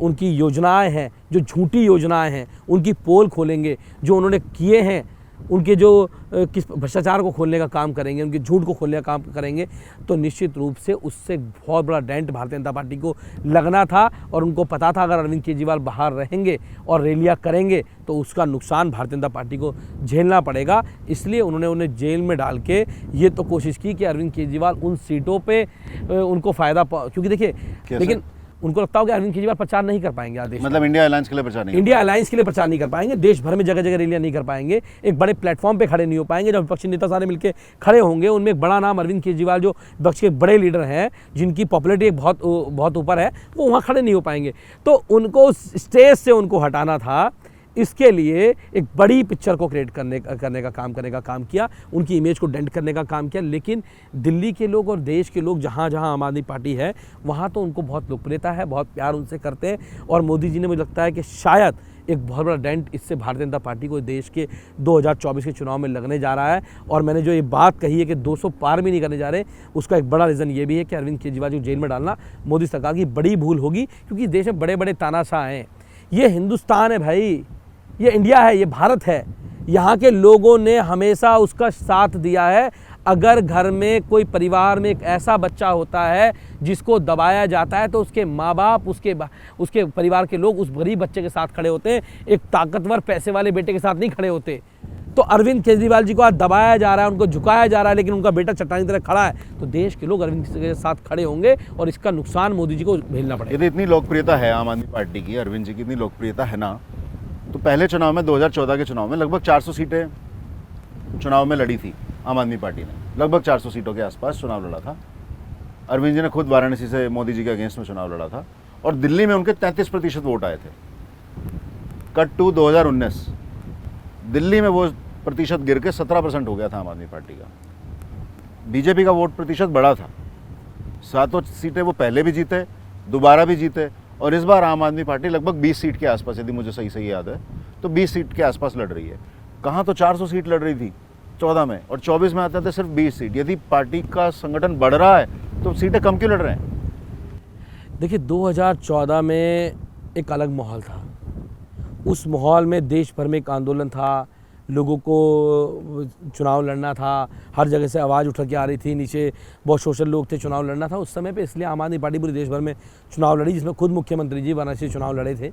उनकी योजनाएं हैं, जो झूठी योजनाएं हैं, उनकी पोल खोलेंगे, जो उन्होंने किए हैं उनके जो किस भ्रष्टाचार को खोलने का काम करेंगे, उनके झूठ को खोलने का काम करेंगे, तो निश्चित रूप से उससे बहुत बड़ा डेंट भारतीय जनता पार्टी को लगना था। और उनको पता था अगर अरविंद केजरीवाल बाहर रहेंगे और रैलियां करेंगे तो उसका नुकसान भारतीय जनता पार्टी को झेलना पड़ेगा। इसलिए उन्होंने उन्हें जेल में डाल के ये तो कोशिश की कि अरविंद केजरीवाल उन सीटों पे उनको फ़ायदा, क्योंकि देखिए, लेकिन उनको लगता हो कि अरविंद केजरीवाल प्रचार नहीं कर पाएंगे आदेश, मतलब इंडिया अलायंस के लिए प्रचार नहीं, इंडिया अलायंस के लिए प्रचार नहीं कर पाएंगे, देश भर में जगह जगह रैलियां नहीं कर पाएंगे, एक बड़े प्लेटफॉर्म पे खड़े नहीं हो पाएंगे। जब विपक्षी नेता सारे मिलकर खड़े होंगे, उनमें एक बड़ा नाम अरविंद केजरीवाल जो विपक्ष के बड़े लीडर हैं, जिनकी पॉपुलैरिटी बहुत ऊपर है, वो वहाँ खड़े नहीं हो पाएंगे। तो उनको स्टेज से उनको हटाना था। इसके लिए एक बड़ी पिक्चर को क्रिएट करने का काम किया, उनकी इमेज को डेंट करने का काम किया। लेकिन दिल्ली के लोग और देश के लोग जहाँ जहाँ आम आदमी पार्टी है वहाँ तो उनको बहुत लोकप्रियता है, बहुत प्यार उनसे करते हैं। और मोदी जी ने, मुझे लगता है कि शायद एक बहुत बड़ा डेंट इससे भारतीय जनता पार्टी को देश के 2024 के चुनाव में लगने जा रहा है। और मैंने जो ये बात कही है कि 200 पार भी नहीं करने जा रहे, उसका एक बड़ा रीज़न ये भी है कि अरविंद केजरीवाल को जेल में डालना मोदी सरकार की बड़ी भूल होगी, क्योंकि देश में बड़े बड़े तानाशाह हैं। ये हिंदुस्तान है भाई, ये इंडिया है, ये भारत है। यहाँ के लोगों ने हमेशा उसका साथ दिया है। अगर घर में कोई परिवार में एक ऐसा बच्चा होता है जिसको दबाया जाता है तो उसके माँ बाप, उसके परिवार के लोग उस गरीब बच्चे के साथ खड़े होते हैं, एक ताकतवर पैसे वाले बेटे के साथ नहीं खड़े होते। तो अरविंद केजरीवाल जी को आज दबाया जा रहा है, उनको झुकाया जा रहा है, लेकिन उनका बेटा चट्टान की तरह खड़ा है, तो देश के लोग अरविंद के साथ खड़े होंगे और इसका नुकसान मोदी जी को झेलना पड़ेगा। यदि इतनी लोकप्रियता है आम आदमी पार्टी की, अरविंद जी की इतनी लोकप्रियता है ना, तो पहले चुनाव में 2014 के चुनाव में लगभग 400 सीटें चुनाव में लड़ी थी आम आदमी पार्टी ने, लगभग 400 सीटों के आसपास चुनाव लड़ा था। अरविंद जी ने खुद वाराणसी से मोदी जी के अगेंस्ट में चुनाव लड़ा था और दिल्ली में उनके 33% वोट आए थे। कट टू 2019, दिल्ली में वो प्रतिशत गिर के 17% हो गया था आम आदमी पार्टी का। बीजेपी का वोट प्रतिशत बढ़ा था, 7 सीटें वो पहले भी जीते, दोबारा भी जीते, और इस बार आम आदमी पार्टी लगभग 20 सीट के आसपास, यदि मुझे सही याद है तो 20 सीट के आसपास लड़ रही है। कहाँ तो 400 सीट लड़ रही थी 14 में, और 24 में आते थे सिर्फ 20 सीट। यदि पार्टी का संगठन बढ़ रहा है तो सीटें कम क्यों लड़ रहे हैं? देखिए, 2014 में एक अलग माहौल था। उस माहौल में देश भर में एक आंदोलन था, लोगों को चुनाव लड़ना था, हर जगह से आवाज़ उठ के आ रही थी, नीचे बहुत सोशल लोग थे, चुनाव लड़ना था उस समय पे। इसलिए आम आदमी पार्टी पूरे देश भर में चुनाव लड़ी, जिसमें खुद मुख्यमंत्री जी वाराणसी चुनाव लड़े थे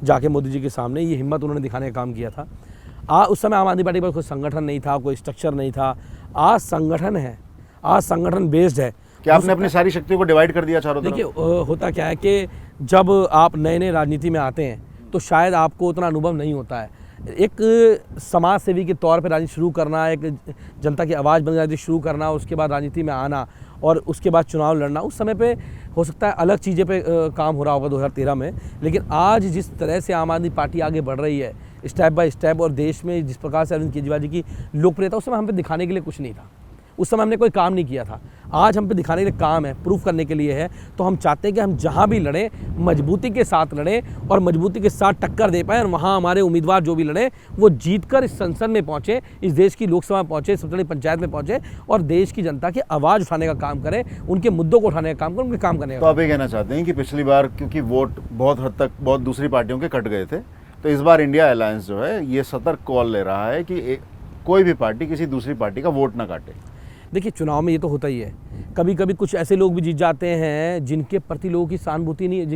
जाके मोदी जी के सामने। ये हिम्मत उन्होंने दिखाने का काम किया था। उस समय आम आदमी पार्टी पर कोई संगठन नहीं था, कोई स्ट्रक्चर नहीं था। आज संगठन है, आज संगठन बेस्ड है। क्या आपने अपनी सारी शक्तियों को डिवाइड कर दिया चारों तरफ? देखिए, होता क्या है कि जब आप नए नए राजनीति में आते हैं तो शायद आपको उतना अनुभव नहीं होता है। एक समाज सेवी के तौर पर राजनीति शुरू करना, एक जनता की आवाज़ बन राजनीति शुरू करना, उसके बाद राजनीति में आना और उसके बाद चुनाव लड़ना, उस समय पे हो सकता है अलग चीज़ें पे काम हो रहा होगा 2013 में। लेकिन आज जिस तरह से आम आदमी पार्टी आगे बढ़ रही है स्टेप बाय स्टेप, और देश में जिस प्रकार से अरविंद केजरीवाल जी की लोकप्रियता, उस समय हम पे दिखाने के लिए कुछ नहीं था। उस समय हमने कोई काम नहीं किया था। आज हम पे दिखाने के लिए काम है, प्रूफ करने के लिए है। तो हम चाहते हैं कि हम जहाँ भी लड़ें मजबूती के साथ लड़ें और मजबूती के साथ टक्कर दे पाएँ, और वहाँ हमारे उम्मीदवार जो भी लड़ें वो जीतकर इस संसद में पहुँचे, इस देश की लोकसभा में पहुँचे, सबसे बड़ी पंचायत में पहुँचे और देश की जनता की आवाज़ उठाने का काम करें, उनके मुद्दों को उठाने का काम करें, उनके काम करने का। तो आप ये कहना चाहते हैं कि पिछली बार क्योंकि वोट बहुत हद तक बहुत दूसरी पार्टियों के कट गए थे, तो इस बार इंडिया अलायंस जो है ये सतर्क कॉल ले रहा है कि कोई भी पार्टी किसी दूसरी पार्टी का वोट ना काटे? देखिए, चुनाव में ये तो होता ही है। कभी कभी कुछ ऐसे लोग भी जीत जाते हैं जिनके प्रति लोगों की सहानुभूति नहीं,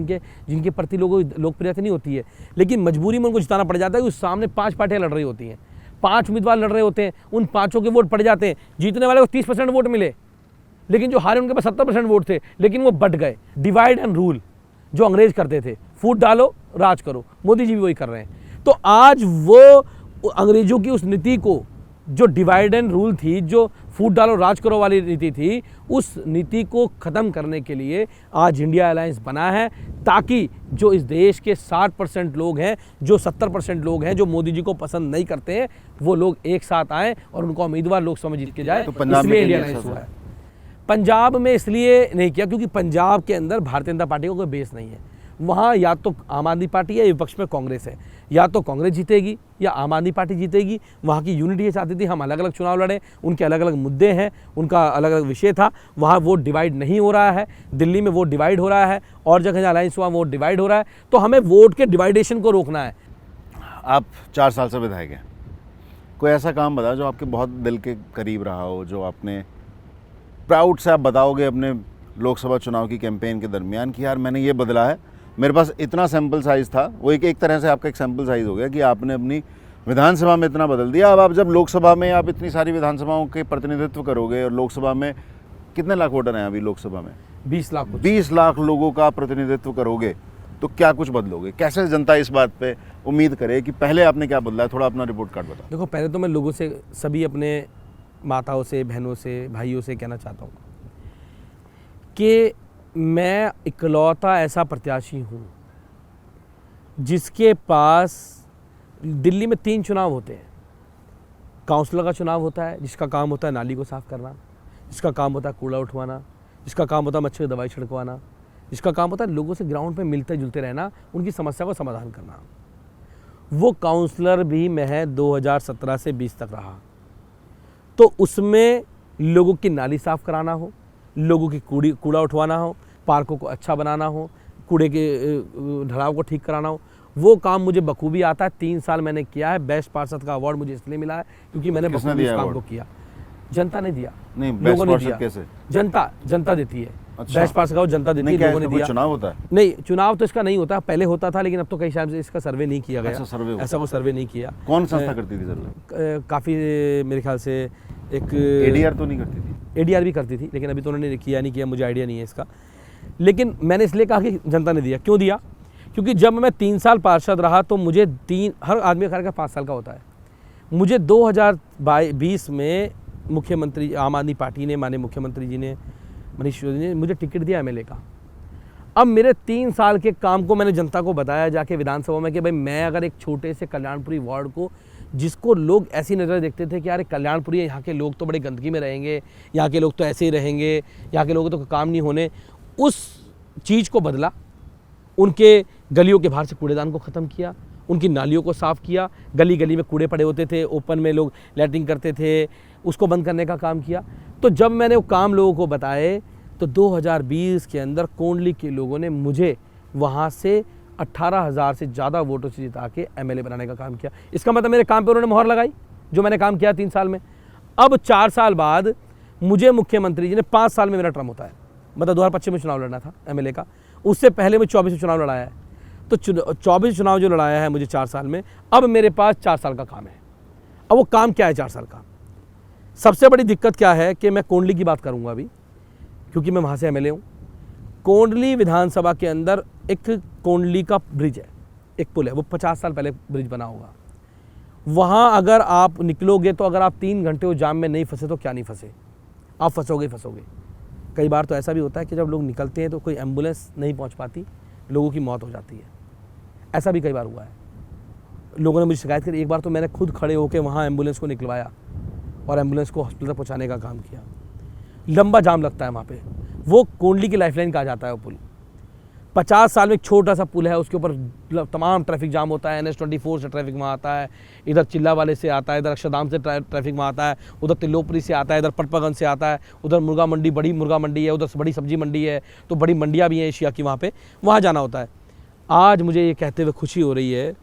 जिनके प्रति लोगों की लोकप्रियता नहीं होती है, लेकिन मजबूरी में उनको जिताना पड़ जाता है। उस सामने 5 पार्टियां लड़ रही होती हैं, 5 उम्मीदवार लड़ रहे होते हैं, उन 5 के वोट पड़ जाते हैं। जीतने वाले को 30% वोट मिले, लेकिन जो हारे उनके पास 70% वोट थे, लेकिन वो बट गए। डिवाइड एंड रूल जो अंग्रेज करते थे, फूट डालो राज करो, मोदी जी भी वही कर रहे हैं। तो आज वो अंग्रेजों की उस नीति को, जो डिवाइड एंड रूल थी, जो फूट डालो राज करो वाली नीति थी, उस नीति को ख़त्म करने के लिए आज इंडिया अलायंस बना है, ताकि जो इस देश के 60% लोग हैं, जो 70% लोग हैं जो मोदी जी को पसंद नहीं करते हैं, वो लोग एक साथ आएँ और उनको उम्मीदवार लोकसभा में जीत के जाए। तो पंजाब में इंडिया अलायंस हुआ है। पंजाब में इसलिए नहीं किया क्योंकि पंजाब के अंदर भारतीय जनता पार्टी का कोई बेस नहीं है। वहाँ या तो आम आदमी पार्टी है, विपक्ष में कांग्रेस है, या तो कांग्रेस जीतेगी या आम आदमी पार्टी जीतेगी। वहाँ की यूनिटी ये चाहती थी हम अलग अलग चुनाव लड़ें, उनके अलग अलग मुद्दे हैं, उनका अलग अलग विषय था। वहाँ वोट डिवाइड नहीं हो रहा है, दिल्ली में वोट डिवाइड हो रहा है, और जगह जहाँ अलायंस हुआ वोट डिवाइड हो रहा है। तो हमें वोट के डिवाइडेशन को रोकना है। आप 4 साल से विधायक हैं, कोई ऐसा काम बताओ जो आपके बहुत दिल के करीब रहा हो, जो आपने प्राउड से आप बताओगे अपने लोकसभा चुनाव की कैंपेन के दरमियान कि यार मैंने ये बदला है, मेरे पास इतना सैम्पल साइज़ था। वो एक तरह से आपका एक सैम्पल साइज़ हो गया कि आपने अपनी विधानसभा में इतना बदल दिया। अब आप जब लोकसभा में आप इतनी सारी विधानसभाओं के प्रतिनिधित्व करोगे, और लोकसभा में कितने लाख वोटर हैं अभी लोकसभा में? 20 लाख 20 लाख लोगों का प्रतिनिधित्व करोगे तो क्या कुछ बदलोगे? कैसे जनता इस बात पे उम्मीद करे कि पहले आपने क्या बदला है? थोड़ा अपना रिपोर्ट कार्ड बताओ। देखो, पहले तो मैं लोगों से, सभी अपने माताओं से, बहनों से, भाइयों से कहना चाहता हूँ कि मैं इकलौता ऐसा प्रत्याशी हूँ जिसके पास, दिल्ली में 3 चुनाव होते हैं। काउंसलर का चुनाव होता है जिसका काम होता है नाली को साफ़ करना, जिसका काम होता है कूड़ा उठवाना, जिसका काम होता है मच्छर की दवाई छिड़कवाना, जिसका काम होता है लोगों से ग्राउंड पे मिलते जुलते रहना, उनकी समस्या को समाधान करना। वो काउंसलर भी मैं 2017 से 20 तक रहा। तो उसमें लोगों की नाली साफ़ कराना हो, लोगों की कूड़ा उठवाना हो, पार्कों को अच्छा बनाना हो, कूड़े के ढलाव को ठीक कराना हो, वो काम मुझे बखूबी आता है। 3 साल मैंने किया है। बेस्ट पार्षद का अवार्ड मुझे इसलिए मिला है क्योंकि मैंने बखूबी इस काम को किया। जनता ने दिया, नहीं, लोगों ने दिया। कैसे? जनता देती है। अच्छा। बेस्ट पार्षद का जनता देती है, लोगों ने दिया। चुनाव होता है? नहीं, चुनाव तो इसका नहीं होता, पहले होता था, लेकिन अब तो कई साल से इसका सर्वे नहीं किया गया। ऐसा कोई सर्वे नहीं किया। कौन संस्था करती थी सर्वे? काफ़ी, मेरे ख्याल से एक एडीआर तो नहीं करती थी? एडीआर भी करती थी, लेकिन अभी तो उन्होंने किया नहीं किया, मुझे आइडिया नहीं है इसका। लेकिन मैंने इसलिए कहा कि जनता ने दिया। क्यों दिया? क्योंकि जब मैं 3 साल पार्षद रहा तो मुझे हर आदमी का 5 साल का होता है। मुझे 2020 में मुख्यमंत्री, आम आदमी पार्टी ने, माननीय मुख्यमंत्री जी ने, मनीष सिसोदिया ने मुझे टिकट दिया एमएलए का। अब मेरे 3 साल के काम को मैंने जनता को बताया जाके विधानसभा में कि भाई मैं अगर एक छोटे से कल्याणपुरी वार्ड को, जिसको लोग ऐसी नज़र देखते थे कि यार कल्याणपुरी है, यहाँ के लोग तो बड़े गंदगी में रहेंगे, यहाँ के लोग तो ऐसे ही रहेंगे, यहाँ के लोगों तो काम नहीं होने, उस चीज़ को बदला। उनके गलियों के बाहर से कूड़ेदान को ख़त्म किया, उनकी नालियों को साफ़ किया। गली गली में कूड़े पड़े होते थे, ओपन में लोग लैट्रिन करते थे, उसको बंद करने का काम किया। तो जब मैंने वो काम लोगों को बताए तो 2020 के अंदर कोंडली के लोगों ने मुझे वहाँ से 18,000 से ज़्यादा वोटों से जिता के एमएलए बनाने का काम किया। इसका मतलब मेरे काम पे उन्होंने मोहर लगाई, जो मैंने काम किया 3 साल में। अब 4 साल बाद मुझे मुख्यमंत्री जी ने, 5 साल में मेरा टर्म होता है, मतलब 2025 में चुनाव लड़ना था एमएलए का, उससे पहले मैं 24 में चुनाव लड़ाया है। तो 24 चुनाव जो लड़ाया है मुझे 4 साल में, अब मेरे पास 4 साल का काम है। अब वो काम क्या है 4 साल का? सबसे बड़ी दिक्कत क्या है कि मैं कोंडली की बात करूंगा अभी, क्योंकि मैं वहाँ से एमएलए हूँ। कोंडली विधानसभा के अंदर एक कोंडली का ब्रिज है, एक पुल है, वो 50 साल पहले ब्रिज बना होगा। वहाँ अगर आप निकलोगे तो अगर आप 3 घंटे उस जाम में नहीं फंसे तो क्या नहीं फंसे, आप फंसोगे। कई बार तो ऐसा भी होता है कि जब लोग निकलते हैं तो कोई एम्बुलेंस नहीं पहुँच पाती, लोगों की मौत हो जाती है। ऐसा भी कई बार हुआ है। लोगों ने मुझे शिकायत करी। एक बार तो मैंने खुद खड़े होकर वहाँ एम्बुलेंस को निकलवाया और एम्बुलेंस को हॉस्पिटल तक पहुँचाने का काम किया। लंबा जाम लगता है वहाँ पे। वो कोंडली की लाइफलाइन कहा जाता है वो पुल। 50 साल में एक छोटा सा पुल है, उसके ऊपर तमाम ट्रैफिक जाम होता है। NH24 से ट्रैफिक वहाँ आता है, इधर चिल्ला वाले से आता है, इधर अक्षरधाम से ट्रैफिक वहाँ आता है, उधर तिलोपरी से आता है, इधर पटपगंज से आता है, उधर मुर्गा मंडी, बड़ी मुर्गा मंडी है, उधर बड़ी सब्जी मंडी है, तो बड़ी मंडियाँ भी हैं एशिया की, वहाँ पे वहाँ जाना होता है। आज मुझे ये कहते हुए खुशी हो रही है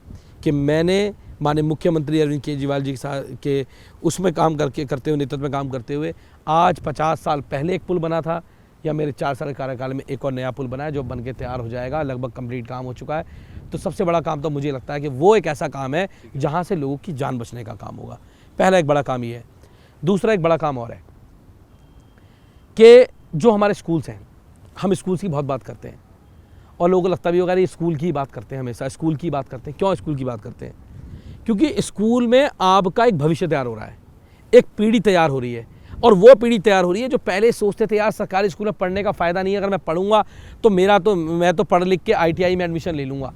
कि मैंने माननीय मुख्यमंत्री अरविंद केजरीवाल जी के साथ के उसमें काम करते हुए, नेतृत्व में काम करते हुए, आज 50 साल पहले एक पुल बना था, या मेरे 4 साल के कार्यकाल में एक और नया पुल बना है जो बन के तैयार हो जाएगा, लगभग कंप्लीट काम हो चुका है। तो सबसे बड़ा काम तो मुझे लगता है कि वो एक ऐसा काम है जहाँ से लोगों की जान बचने का काम होगा। पहला एक बड़ा काम ये है। दूसरा एक बड़ा काम और है कि जो हमारे स्कूल्स हैं, हम स्कूल्स की बहुत बात करते हैं और लोगों को लगता भी होगा ये स्कूल की बात करते हैं, हमेशा स्कूल की बात करते हैं। क्यों स्कूल की बात करते हैं? क्योंकि स्कूल में आपका एक भविष्य तैयार हो रहा है, एक पीढ़ी तैयार हो रही है, और वो पीढ़ी तैयार हो रही है जो पहले सोचते थे यार सरकारी स्कूल में पढ़ने का फ़ायदा नहीं है, अगर मैं पढ़ूंगा तो मैं तो पढ़ लिख के ITI में एडमिशन ले लूँगा।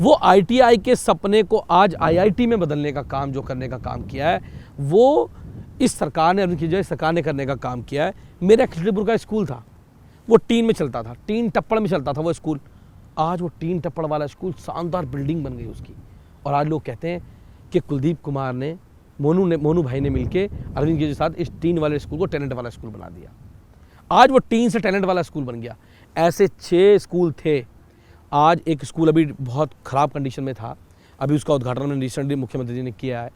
वो ITI के सपने को आज IIT में बदलने का काम, जो करने का काम किया है, वो इस सरकार ने, अरविंद सरकार ने करने का काम किया है। मेरा खिचड़ीपुर का स्कूल था, वो टीन में चलता था, टीन टप्पड़ में चलता था वो स्कूल। आज वो टीन टप्पड़ वाला स्कूल शानदार बिल्डिंग बन गई उसकी, और आज लोग कहते हैं कि कुलदीप कुमार ने, मोनू भाई ने मिलके अरविंद के साथ इस टीन वाले स्कूल को टैलेंट वाला स्कूल बना दिया। आज वो टीन से टैलेंट वाला स्कूल बन गया। ऐसे 6 स्कूल थे। आज एक स्कूल अभी बहुत ख़राब कंडीशन में था, अभी उसका उद्घाटन रिसेंटली मुख्यमंत्री जी ने किया है।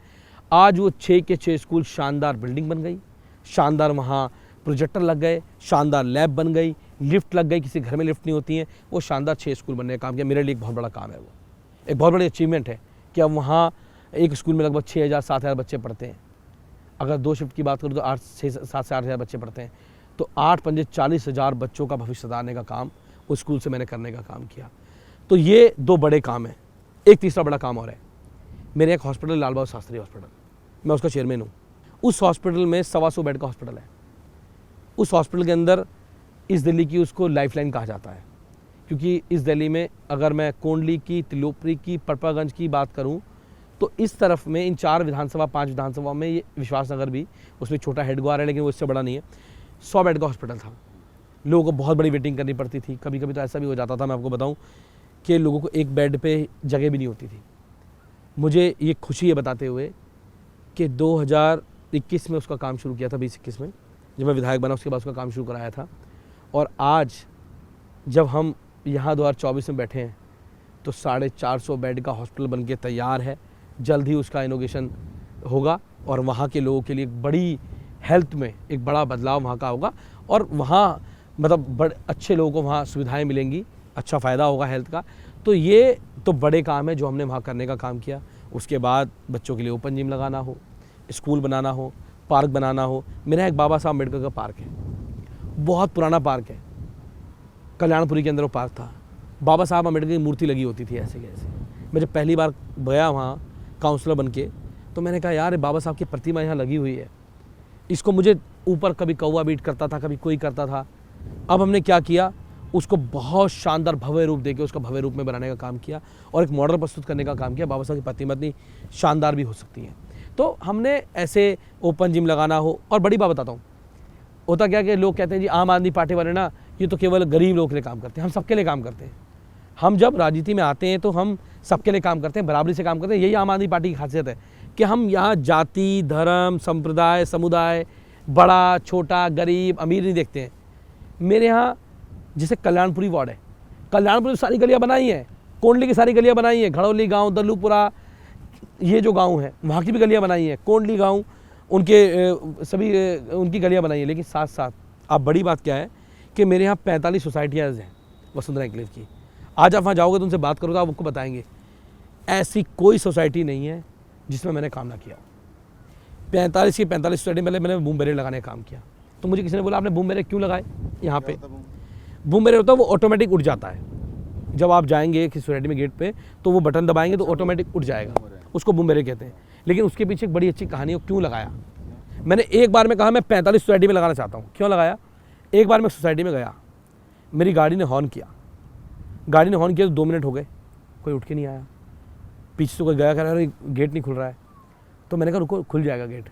आज वो 6 के 6 स्कूल शानदार बिल्डिंग बन गई, शानदार वहाँ प्रोजेक्टर लग गए, शानदार लैब बन गई, लिफ्ट लग गई, किसी घर में लिफ्ट नहीं होती है, वो शानदार 6 स्कूल बनने का काम किया। मेरे लिए एक बहुत बड़ा काम है, वो एक बहुत बड़ी अचीवमेंट है कि अब वहाँ एक स्कूल में लगभग 6,000-7,000 बच्चे पढ़ते हैं। अगर 2 शिफ्ट की बात करूँ तो 7 से 8,000 बच्चे पढ़ते हैं, तो 8 पंजे 40,000 बच्चों का भविष्य सुधारने का काम उस स्कूल से मैंने करने का काम किया। तो ये 2 बड़े काम हैं। एक तीसरा बड़ा काम और है, मेरे एक हॉस्पिटल लाल बहादुर शास्त्री हॉस्पिटल, मैं उसका चेयरमैन हूँ। उस हॉस्पिटल में 125 बेड का हॉस्पिटल है। उस हॉस्पिटल के अंदर इस दिल्ली की उसको लाइफलाइन कहा जाता है, क्योंकि इस दिल्ली में अगर मैं कोंडली की, तिलोपरी की, पटपागंज की बात करूं तो इस तरफ में इन 4 विधानसभा 5 विधानसभा में ये विश्वासनगर भी, उसमें छोटा हेडग्वार है लेकिन वो इससे बड़ा नहीं है, 100 बेड का हॉस्पिटल था। लोगों को बहुत बड़ी वेटिंग करनी पड़ती थी, कभी कभी तो ऐसा भी हो जाता था, मैं आपको बताऊँ, कि लोगों को एक बेड पे जगह भी नहीं होती थी। मुझे ये खुशी है बताते हुए कि 2021 में उसका काम शुरू किया था, 2021 में जब मैं विधायक बना उसके बाद उसका काम शुरू कराया था। और आज जब हम यहाँ 2024 में बैठे हैं तो 450 बेड का हॉस्पिटल बनके तैयार है। जल्द ही उसका इनोग्रेशन होगा और वहाँ के लोगों के लिए एक बड़ी हेल्थ में एक बड़ा बदलाव वहाँ का होगा, और वहाँ मतलब बड़े अच्छे लोगों को वहाँ सुविधाएं मिलेंगी, अच्छा फ़ायदा होगा हेल्थ का। तो ये तो बड़े काम है जो हमने वहाँ करने का काम किया। उसके बाद बच्चों के लिए ओपन जिम लगाना हो, स्कूल बनाना हो, पार्क बनाना हो। मेरा एक बाबा साहब अम्बेडकर का पार्क है, बहुत पुराना पार्क है, कल्याणपुरी के अंदर वो पार्क था। बाबा साहब अम्बेडकर की मूर्ति लगी होती थी ऐसे कैसे। मैं जब पहली बार गया वहाँ काउंसलर बन के, तो मैंने कहा यार बाबा साहब की प्रतिमा यहाँ लगी हुई है, इसको मुझे ऊपर कभी कौवा बीट करता था, कभी कोई करता था। अब हमने क्या किया, उसको बहुत शानदार भव्य रूप देके उसका भव्य रूप में बनाने का काम किया और एक मॉडल प्रस्तुत करने का काम किया। बाबा साहब की प्रतिमा इतनी शानदार भी हो सकती है। तो हमने ऐसे ओपन जिम लगाना हो। और बड़ी बात बताता हूँ, होता क्या कि लोग कहते हैं जी आम आदमी पार्टी वाले ना ये तो केवल गरीब लोगों के लिए काम करते हैं। हम सबके लिए काम करते हैं। हम जब राजनीति में आते हैं तो हम सबके लिए काम करते हैं, बराबरी से काम करते हैं। यही आम आदमी पार्टी की खासियत है कि हम यहाँ जाति, धर्म, संप्रदाय, समुदाय, बड़ा छोटा, गरीब अमीर नहीं देखते हैं। मेरे यहाँ जैसे कल्याणपुरी वार्ड है, कल्याणपुरी सारी गलियाँ बनाई हैं, कोंडली की सारी गलियाँ बनाई हैं, घड़ौली गाँव, दल्लूपुरा, ये जो गाँव है वहाँ की भी गलियाँ बनाई हैं, कोंडली गाँव उनके सभी उनकी गलियाँ बनाई हैं। लेकिन साथ साथ अब बड़ी बात क्या है कि मेरे यहाँ 45 सोसाइटियाँ हैं वसुंधरा एन्क्लेव की। आज आप वहाँ जाओगे तो उनसे बात करो तो आप आपको बताएंगे ऐसी कोई सोसाइटी नहीं है जिसमें मैंने काम ना किया। 45 की 45 सोसाइटी में मैंने बूम बैरियर लगाने का काम किया। तो मुझे किसी ने बोला आपने बूम बैरियर क्यों लगाए यहाँ पे? बूम बैरियर होता है वो ऑटोमेटिक उठ जाता है। जब आप जाएंगे किसी सोसाइटी में गेट पे तो वो बटन दबाएंगे तो ऑटोमेटिक उठ जाएगा, उसको बूम बैरियर कहते हैं। लेकिन उसके पीछे एक बड़ी अच्छी कहानी है, क्यों लगाया। मैंने एक बार में कहा मैं 45 सोसाइटी में लगाना चाहता हूँ। क्यों लगाया? एक बार मैं सोसाइटी में गया, मेरी गाड़ी ने हॉर्न किया, गाड़ी ने हॉर्न किया तो 2 मिनट हो गए, कोई उठ के नहीं आया। पीछे से कोई गया, कह रहा है गेट नहीं खुल रहा है। तो मैंने कहा रुको खुल जाएगा गेट।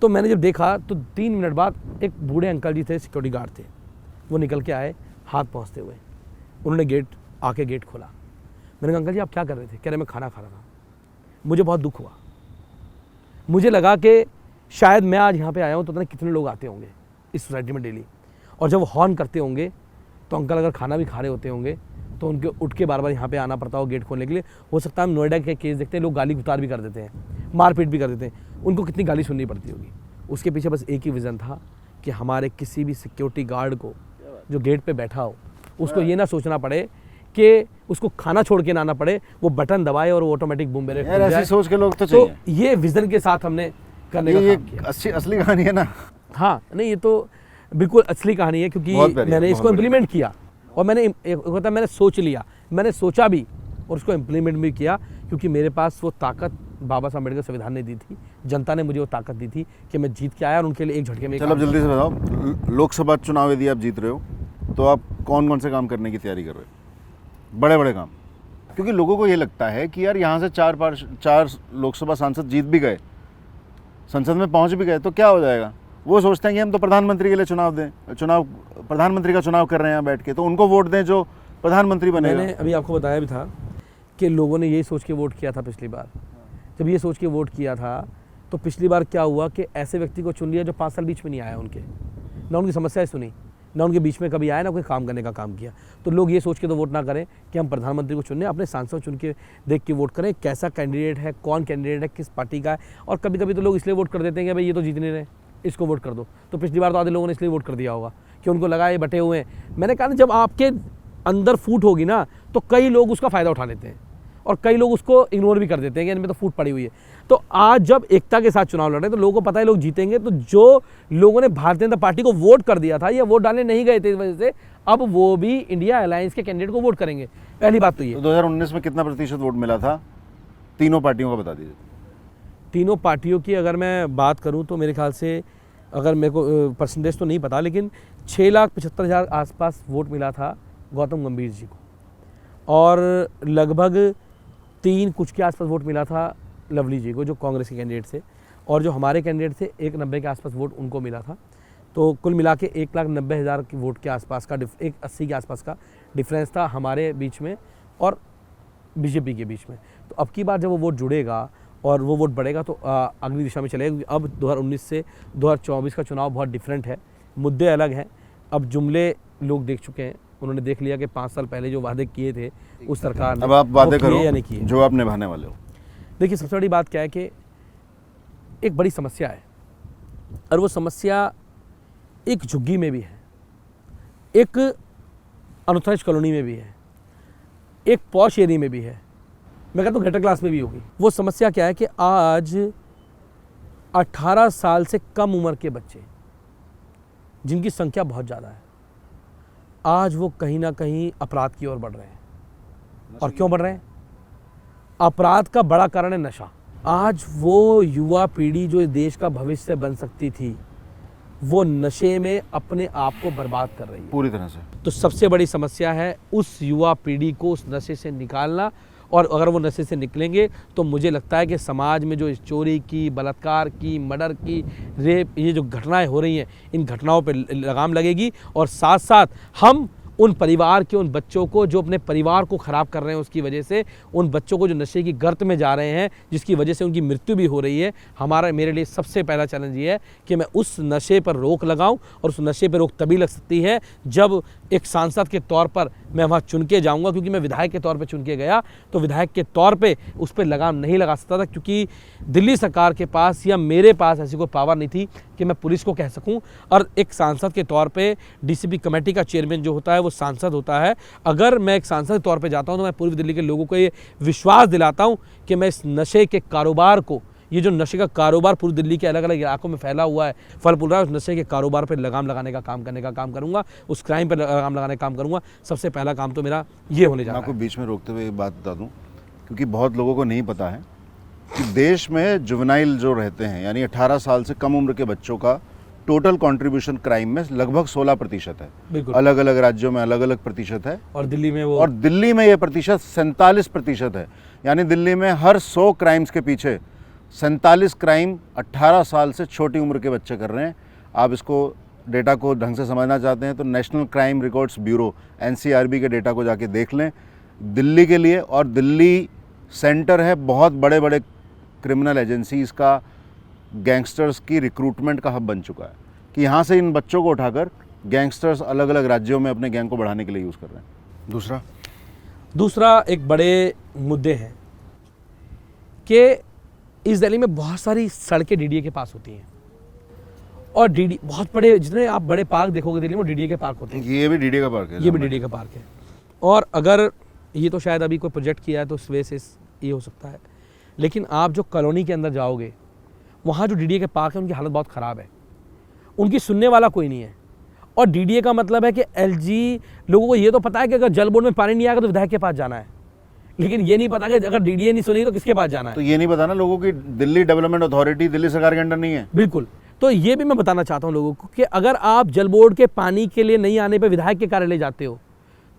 तो मैंने जब देखा तो 3 मिनट बाद एक बूढ़े अंकल जी थे, सिक्योरिटी गार्ड थे, वो निकल के आए हाथ पहुँचते हुए। उन्होंने गेट खोला। मैंने कहा अंकल जी आप क्या कर रहे थे? कह रहे मैं खाना खा रहा था। मुझे बहुत दुख हुआ। मुझे लगा कि शायद मैं आज यहाँ पे आया हूँ तो पता नहीं कितने लोग आते होंगे इस सोसाइटी में डेली, और जब वो हॉर्न करते होंगे तो अंकल अगर खाना भी खा रहे होते होंगे तो उनके उठ के बार बार यहाँ पे आना पड़ता हो गेट खोलने के लिए। हो सकता है हम नोएडा के केस देखते हैं, लोग गाली गुतार भी कर देते हैं, मारपीट भी कर देते हैं, उनको कितनी गाली सुननी पड़ती होगी। उसके पीछे बस एक ही विज़न था कि हमारे किसी भी सिक्योरिटी गार्ड को जो गेट पे बैठा हो उसको ये ना सोचना पड़े कि उसको खाना छोड़ के ना आना पड़े, वो बटन दबाए और वो ऑटोमेटिक बूम बैरियर खुल जाए। ऐसी सोच के लोग तो चाहिए। तो ये विजन के साथ हमने करने का काम किया। असली कहानी है ना। हाँ नहीं ये तो बिल्कुल असली कहानी है, क्योंकि मैंने इसको इम्प्लीमेंट किया और मैंने सोच लिया, मैंने सोचा भी और उसको इम्प्लीमेंट भी किया, क्योंकि मेरे पास वो ताकत बाबा साहब अम्बेडकर संविधान ने दी थी, जनता ने मुझे वो ताकत दी थी कि मैं जीत के आया और उनके लिए एक झटके में। चलो अब जल्दी से बताओ, लोकसभा चुनाव यदि आप जीत रहे हो तो आप कौन कौन से काम करने की तैयारी कर रहे हो? बड़े बड़े काम, क्योंकि लोगों को ये लगता है कि यार यहाँ से 4 लोकसभा सांसद जीत भी गए, संसद में पहुँच भी गए तो क्या हो जाएगा। वो सोचते हैं कि हम तो प्रधानमंत्री के लिए प्रधानमंत्री का चुनाव कर रहे हैं यहाँ बैठ के, तो उनको वोट दें जो प्रधानमंत्री बनेगा। मैंने अभी आपको बताया भी था कि लोगों ने यही सोच के वोट किया था पिछली बार। जब ये सोच के वोट किया था तो पिछली बार क्या हुआ कि ऐसे व्यक्ति को चुन लिया जो 5 साल बीच में नहीं आया, उनके ना उनकी समस्याएं सुनी, ना उनके बीच में कभी आए, ना कोई काम करने का काम किया। तो लोग ये सोच के तो वोट ना करें कि हम प्रधानमंत्री को चुनने, अपने सांसद चुन के देख के वोट करें, कैसा कैंडिडेट है, कौन कैंडिडेट है, किस पार्टी का है। और कभी कभी तो लोग इसलिए वोट कर देते हैं कि भाई ये तो जीत नहीं रहे, इसको वोट कर दो। तो पिछली बार तो आधे लोगों ने इसलिए वोट कर दिया होगा कि उनको लगा ये बटे हुए हैं। मैंने कहा ना, जब आपके अंदर फूट होगी ना तो कई लोग उसका फ़ायदा उठा लेते हैं और कई लोग उसको इग्नोर भी कर देते हैं कि इनमें तो फूट पड़ी हुई है। तो आज जब एकता के साथ चुनाव लड़ रहे हैं तो लोगों को पता है लोग जीतेंगे। तो जो लोगों ने भारतीय जनता पार्टी को वोट कर दिया था या वोट डालने नहीं गए थे इस वजह से, अब वो भी इंडिया अलायंस के कैंडिडेट को वोट करेंगे। पहली बात तो ये। 2019 में कितना प्रतिशत वोट मिला था तीनों पार्टियों का, बता दीजिए। तीनों पार्टियों की अगर मैं बात करूं तो मेरे ख्याल से, अगर मेरे को परसेंटेज तो नहीं पता, लेकिन 6,75,000 आसपास वोट मिला था गौतम गंभीर जी को, और लगभग 3 कुछ के आसपास वोट मिला था लवली जी को, जो कांग्रेस के कैंडिडेट थे। और जो हमारे कैंडिडेट थे 1,90 के आसपास वोट उनको मिला था। तो कुल मिला के 1,90,000 की वोट के आसपास का 1,80 के आसपास का डिफरेंस था हमारे बीच में और बीजेपी के बीच में। तो अब की बार जब वो वोट जुड़ेगा और वो वोट बढ़ेगा तो अगली दिशा में चलेगा। अब 2019 से 2024 का चुनाव बहुत डिफरेंट है, मुद्दे अलग हैं। अब जुमले लोग देख चुके हैं, उन्होंने देख लिया कि 5 साल पहले जो वादे किए थे उस सरकार ने, अब आप वादे करो या नहीं किए जो आप निभाने वाले हो। देखिए, सबसे बड़ी बात क्या है कि एक बड़ी समस्या है, और वो समस्या एक झुग्गी में भी है, एक अनऑथराइज्ड कॉलोनी में भी है, एक पॉश एरिया में भी है, मैं कहता हूँ घटक क्लास में भी होगी। वो समस्या क्या है कि आज 18 साल से कम उम्र के बच्चे, जिनकी संख्या बहुत ज़्यादा है, आज वो कहीं ना कहीं अपराध की ओर बढ़ रहे हैं। और क्यों बढ़ रहे हैं? अपराध का बड़ा कारण है नशा। आज वो युवा पीढ़ी जो इस देश का भविष्य बन सकती थी, वो नशे में अपने आप को बर्बाद कर रही है पूरी तरह से। तो सबसे बड़ी समस्या है उस युवा पीढ़ी को उस नशे से निकालना। और अगर वो नशे से निकलेंगे तो मुझे लगता है कि समाज में जो चोरी की, बलात्कार की, मर्डर की, रेप, ये जो घटनाएं हो रही हैं, इन घटनाओं पे लगाम लगेगी। और साथ साथ हम उन परिवार के उन बच्चों को जो अपने परिवार को ख़राब कर रहे हैं, उसकी वजह से उन बच्चों को जो नशे की गर्त में जा रहे हैं, जिसकी वजह से उनकी मृत्यु भी हो रही है, मेरे लिए सबसे पहला चैलेंज ये है कि मैं उस नशे पर रोक लगाऊं। और उस नशे पर रोक तभी लग सकती है जब एक सांसद के तौर पर मैं वहाँ चुन के जाऊँगा, क्योंकि मैं विधायक के तौर पर चुन के गया तो विधायक के तौर पर उस पर लगाम नहीं लगा सकता था, क्योंकि दिल्ली सरकार के पास या मेरे पास ऐसी कोई पावर नहीं थी कि मैं पुलिस को कह सकूं। और एक सांसद के तौर पे डीसीपी कमेटी का चेयरमैन जो होता है वो सांसद होता है। अगर मैं एक सांसद के तौर पे जाता हूं तो मैं पूर्वी दिल्ली के लोगों को ये विश्वास दिलाता हूं कि मैं इस नशे के कारोबार को, ये जो नशे का कारोबार पूरी दिल्ली के अलग अलग इलाकों में फैला हुआ है, फल फूल रहा है, उस नशे के कारोबार पर लगाम लगाने का काम करने का काम करूंगा, उस क्राइम पर लगाम लगाने का काम करूंगा। सबसे पहला काम तो मेरा ये होने जा रहा है। आपको बीच में रोकते हुए एक बात बता दूं, क्योंकि बहुत लोगों को नहीं पता है कि देश में जुवेनाइल जो रहते हैं, यानी 18 साल से कम उम्र के बच्चों का टोटल कंट्रीब्यूशन क्राइम में लगभग 16% है। बिल्कुल। अलग अलग राज्यों में अलग अलग प्रतिशत है, और दिल्ली में वो, और दिल्ली में ये प्रतिशत 47% है। यानी दिल्ली में हर 100 क्राइम्स के पीछे 47 क्राइम 18 साल से छोटी उम्र के बच्चे कर रहे हैं। आप इसको डेटा को ढंग से समझना चाहते हैं तो national crime records bureau NCRB के डेटा को जाके देख लें दिल्ली के लिए। और दिल्ली सेंटर है बहुत बड़े बड़े क्रिमिनल एजेंसीज़ का, गैंगस्टर्स की रिक्रूटमेंट का हब बन चुका है कि यहाँ से इन बच्चों को उठाकर गैंगस्टर्स अलग अलग राज्यों में अपने गैंग को बढ़ाने के लिए यूज़ कर रहे हैं। दूसरा एक बड़े मुद्दे हैं कि इस दिल्ली में बहुत सारी सड़कें DDA के पास होती हैं, और DDA बहुत बड़े, जितने आप बड़े पार्क देखोगे दिल्ली में DDA के पार्क होते हैं। ये भी DDA का पार्क है। ये भी DDA का पार्क है। और अगर ये तो शायद अभी कोई प्रोजेक्ट किया है तो उस वजह से ये हो सकता है, लेकिन आप जो कॉलोनी के अंदर जाओगे वहाँ जो DDA के पार्क है उनकी हालत बहुत ख़राब है, उनकी सुनने वाला कोई नहीं है। और DDA का मतलब है कि LG लोगों को ये तो पता है कि अगर जल बोर्ड में पानी नहीं आएगा तो विधायक के पास जाना है, लेकिन ये नहीं पता कि अगर DDA नहीं सुनेगी तो किसके पास जाना है। तो ये नहीं पता ना लोगों की दिल्ली डेवलपमेंट अथॉरिटी दिल्ली सरकार के अंडर नहीं है। बिल्कुल। तो ये भी मैं बताना चाहता हूँ लोगों को कि अगर आप जल बोर्ड के पानी के लिए नहीं आने पर विधायक के कार्यालय जाते हो,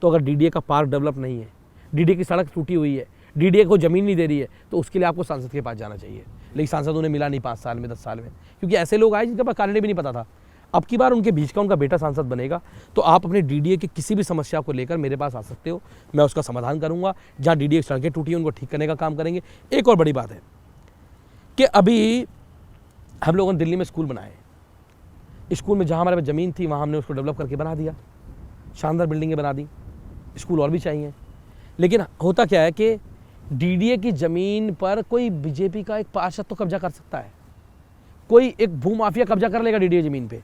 तो अगर DDA का पार्क डेवलप नहीं है, DDA की सड़क टूटी हुई है, DDA को ज़मीन नहीं दे रही है, तो उसके लिए आपको सांसद के पास जाना चाहिए। लेकिन सांसद उन्हें मिला नहीं 5 साल में, 10 साल में, क्योंकि ऐसे लोग आए जिनके पास कार्यालय भी नहीं पता था। अब की बार उनके बीच का उनका बेटा सांसद बनेगा, तो आप अपने DDA की किसी भी समस्या को लेकर मेरे पास आ सकते हो, मैं उसका समाधान करूंगा। जहाँ DDA की सड़कें टूटी हैं उनको ठीक करने का काम करेंगे। एक और बड़ी बात है कि अभी हम लोगों ने दिल्ली में स्कूल बनाए, स्कूल में जहाँ हमारे पास ज़मीन थी वहाँ हमने उसको डेवलप करके बना दिया, शानदार बिल्डिंगें बना दी। स्कूल और भी चाहिए, लेकिन होता क्या है कि डीडीए की ज़मीन पर कोई बीजेपी का एक पार्षद तो कब्जा कर सकता है, कोई एक भूमाफिया कब्जा कर लेगा डीडीए ज़मीन पे।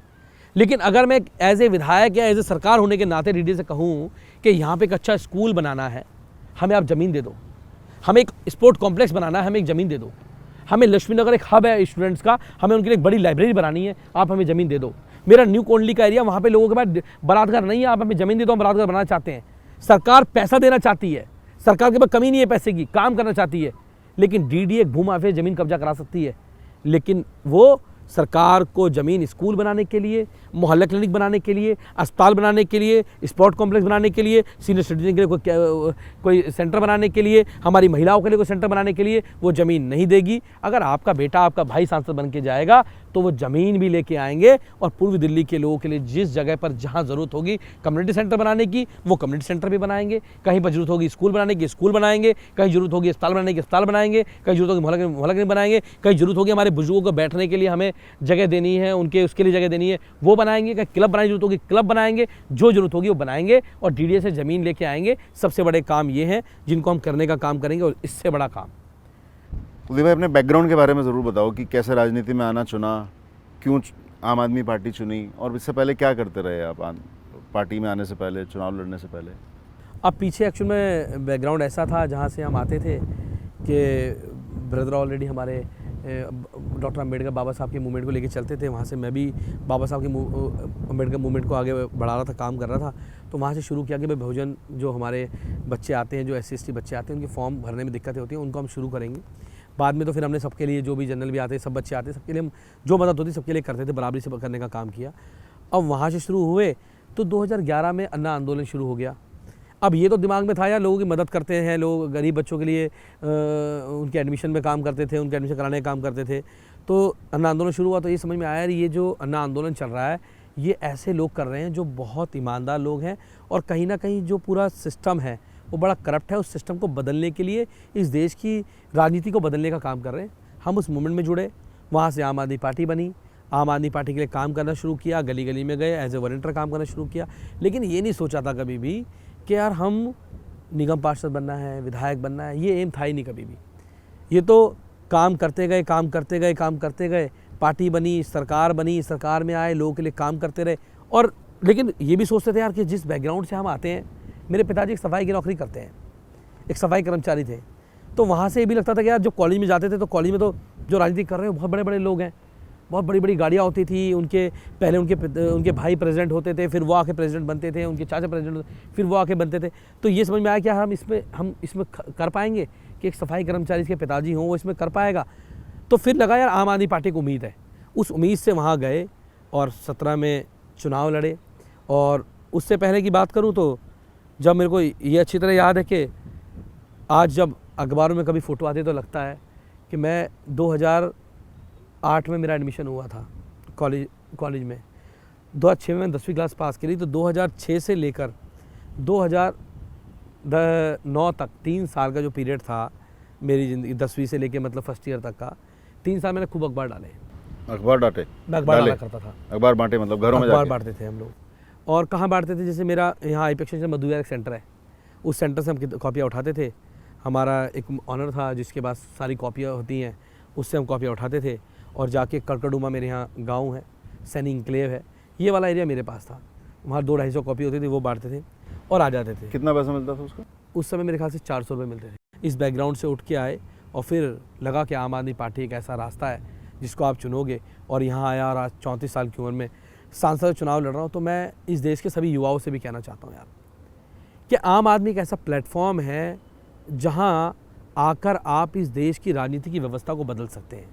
लेकिन अगर मैं एज ए विधायक या एज ए सरकार होने के नाते डीडीए से कहूँ कि यहाँ पे एक अच्छा स्कूल बनाना है, हमें आप ज़मीन दे दो, हमें एक स्पोर्ट कॉम्प्लेक्स बनाना है, हमें एक ज़मीन दे दो, हमें लक्ष्मी नगर एक हब है स्टूडेंट्स का, हमें उनके लिए एक बड़ी लाइब्रेरी बनानी है, आप हमें ज़मीन दे दो। मेरा न्यू कोंडली का एरिया, वहाँ पे लोगों के पास बारातघर नहीं है, आप हमें ज़मीन दे दो, हम बारातघर बनाना चाहते हैं। सरकार पैसा देना चाहती है, सरकार के पास कमी नहीं है पैसे की, काम करना चाहती है, लेकिन डीडीए एक भूमाफिया ज़मीन कब्जा करा सकती है। लेकिन वो सरकार को ज़मीन स्कूल बनाने के लिए, मोहल्ला क्लिनिक बनाने के लिए, अस्पताल बनाने के लिए, स्पोर्ट कॉम्प्लेक्स बनाने के लिए, सीनियर सिटीजन के लिए कोई सेंटर बनाने के लिए, हमारी महिलाओं के लिए कोई सेंटर बनाने के लिए वो ज़मीन नहीं देगी। अगर आपका बेटा, आपका भाई सांसद बन के जाएगा तो वो ज़मीन भी लेके आएंगे और पूर्वी दिल्ली के लोगों के लिए जिस जगह पर जहाँ ज़रूरत होगी कम्युनिटी सेंटर बनाने की, वो कम्युनिटी सेंटर भी बनाएंगे, कहीं पर जरूरत होगी स्कूल बनाने की स्कूल बनाएंगे, कहीं जरूरत होगी अस्पताल बनाने की अस्पताल बनाएंगे, कहीं जरूरत होगी मोहल्ला क्लिनिक बनाएंगे, कहीं जरूरत होगी हमारे बुजुर्गों को बैठने के लिए हमें जगह देनी है, उनके उसके लिए जगह देनी है, वो बनाएंगे, कहीं क्लब बनाने की जरूरत होगी क्लब बनाएंगे, जो जरूरत होगी वो बनाएंगे और डीडीए से ज़मीन लेके आएंगे। सबसे बड़े काम ये हैं जिनको हम करने का काम करेंगे और इससे बड़ा काम। कुलदीप भाई, अपने बैकग्राउंड के बारे में ज़रूर बताओ कि कैसे राजनीति में आना चुना, क्यों आम आदमी पार्टी चुनी और इससे पहले क्या करते रहे आप पार्टी में आने से पहले, चुनाव लड़ने से पहले? अब पीछे एक्चुअल में बैकग्राउंड ऐसा था जहाँ से हम आते थे कि ब्रदर ऑलरेडी हमारे डॉक्टर अम्बेडकर बाबा साहब के मूवमेंट को लेके चलते थे। वहाँ से मैं भी बाबा साहब के अम्बेडकर मूवमेंट को आगे बढ़ा रहा था, काम कर रहा था। तो वहाँ से शुरू किया कि भाई बहुजन जो हमारे बच्चे आते हैं, जो SC/ST बच्चे आते हैं, उनके फॉर्म भरने में दिक्कतें होती हैं, उनको हम शुरू करेंगे। बाद में तो फिर हमने सबके लिए, जो भी जनरल भी आते हैं, सब बच्चे आते हैं, सबके लिए हम जो मदद होती सबके लिए करते थे, बराबरी से करने का काम किया। अब वहाँ से शुरू हुए तो 2011 में अन्ना आंदोलन शुरू हो गया। अब ये तो दिमाग में था यार, लोगों की मदद करते हैं, लोग गरीब बच्चों के लिए उनके एडमिशन में काम करते थे, उनके एडमिशन कराने का काम करते थे। तो अन्ना आंदोलन शुरू हुआ तो ये समझ में आया ये जो अन्ना आंदोलन चल रहा है ये ऐसे लोग कर रहे हैं जो बहुत ईमानदार लोग हैं और कहीं ना कहीं जो पूरा सिस्टम है वो बड़ा करप्ट है। उस सिस्टम को बदलने के लिए, इस देश की राजनीति को बदलने का काम कर रहे हैं। हम उस मूवमेंट में जुड़े, वहाँ से आम आदमी पार्टी बनी, आम आदमी पार्टी के लिए काम करना शुरू किया, गली गली में गए, एज ए वॉलंटियर काम करना शुरू किया। लेकिन ये नहीं सोचा था कभी भी कि यार हम निगम पार्षद बनना है, विधायक बनना है, ये एम था ही नहीं कभी भी। ये तो काम करते गए, काम करते गए, काम करते गए, पार्टी बनी, सरकार बनी, सरकार में आए, लोगों के लिए काम करते रहे। और लेकिन ये भी सोचते थे यार कि जिस बैकग्राउंड से हम आते हैं, मेरे पिताजी एक सफाई की नौकरी करते हैं, एक सफाई कर्मचारी थे, तो वहाँ से ये भी लगता था कि यार जो कॉलेज में जाते थे तो कॉलेज में तो जो राजनीति कर रहे हैं बहुत बड़े बड़े लोग हैं, बहुत बड़ी बड़ी गाड़ियाँ होती थी, उनके पहले उनके भाई प्रेसिडेंट होते थे, फिर वो आके प्रेसिडेंट बनते थे, उनके चाचा प्रेसिडेंट होते, फिर वो आके बनते थे। तो ये समझ में आया कि हम इसमें कर पाएंगे कि एक सफाई कर्मचारी के पिताजी हों, वो इसमें कर पाएगा। तो फिर लगा यार आम आदमी पार्टी को उम्मीद है। उस उम्मीद से वहाँ गए और 17 में चुनाव लड़े। और उससे पहले की बात करूँ तो जब मेरे को ये अच्छी तरह याद है कि आज जब अखबारों में कभी फ़ोटो आती तो लगता है कि मैं 2008 में मेरा एडमिशन हुआ था कॉलेज में। 2006 में मैं 10वीं क्लास पास करी, तो 2006 से लेकर 2009 तक 3 साल का जो पीरियड था मेरी ज़िंदगी, 10वीं से लेकर मतलब फर्स्ट ईयर तक का 3 साल मैंने खूब अखबार डाले। अखबार डाटे? मैं अखबार डाला करता था। अखबार बांटे मतलब घरों में अखबार बांटते थे हम लोग। और कहाँ बांटते थे, जैसे मेरा यहाँ IPEX मधुविहार एक सेंटर है, उस सेंटर से हम कॉपियाँ उठाते थे। हमारा एक ऑनर था जिसके पास सारी कॉपियाँ होती हैं, उससे हम कॉपियाँ उठाते थे और जाके कड़कड़ुमा, मेरे यहाँ गांव है, सैनी इंक्लेव है, ये वाला एरिया मेरे पास था, वहाँ 200-250 कॉपी होती थी, वो बांटते थे और आ जाते थे। कितना पैसा मिलता था उसका? उस समय मेरे ख्याल से 400 रुपये मिलते थे। इस बैकग्राउंड से उठ के आए और फिर लगा कि आम आदमी पार्टी एक ऐसा रास्ता है जिसको आप चुनोगे। और यहाँ आया और आज 34 साल की उम्र में सांसद चुनाव लड़ रहा हूँ। तो मैं इस देश के सभी युवाओं से भी कहना चाहता हूँ यार कि आम आदमी एक ऐसा प्लेटफॉर्म है जहाँ आकर आप इस देश की राजनीति की व्यवस्था को बदल सकते हैं,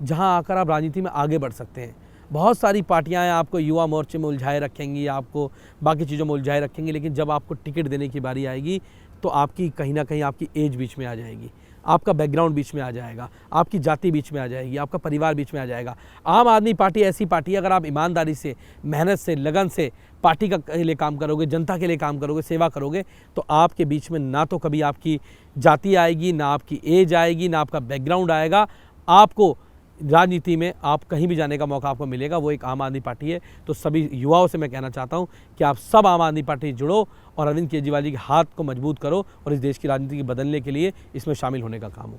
जहाँ आकर आप राजनीति में आगे बढ़ सकते हैं। बहुत सारी पार्टियां आपको युवा मोर्चे में उलझाए रखेंगी, आपको बाकी चीज़ों में उलझाए रखेंगी, लेकिन जब आपको टिकट देने की बारी आएगी तो आपकी कहीं ना कहीं आपकी एज बीच में आ जाएगी, आपका बैकग्राउंड बीच में आ जाएगा, आपकी जाति बीच में आ जाएगी, आपका परिवार बीच में आ जाएगा। आम आदमी पार्टी ऐसी पार्टी है, अगर आप ईमानदारी से, मेहनत से, लगन से पार्टी के लिए काम करोगे, जनता के लिए काम करोगे, सेवा करोगे, तो आपके बीच में ना तो कभी आपकी जाति आएगी, ना आपकी एज आएगी, ना आपका बैकग्राउंड आएगा। आपको राजनीति में आप कहीं भी जाने का मौका आपको मिलेगा, वो एक आम आदमी पार्टी है। तो सभी युवाओं से मैं कहना चाहता हूं कि आप सब आम आदमी पार्टी जुड़ो और अरविंद केजरीवाल जी के हाथ को मजबूत करो और इस देश की राजनीति को बदलने के लिए इसमें शामिल होने का काम हो।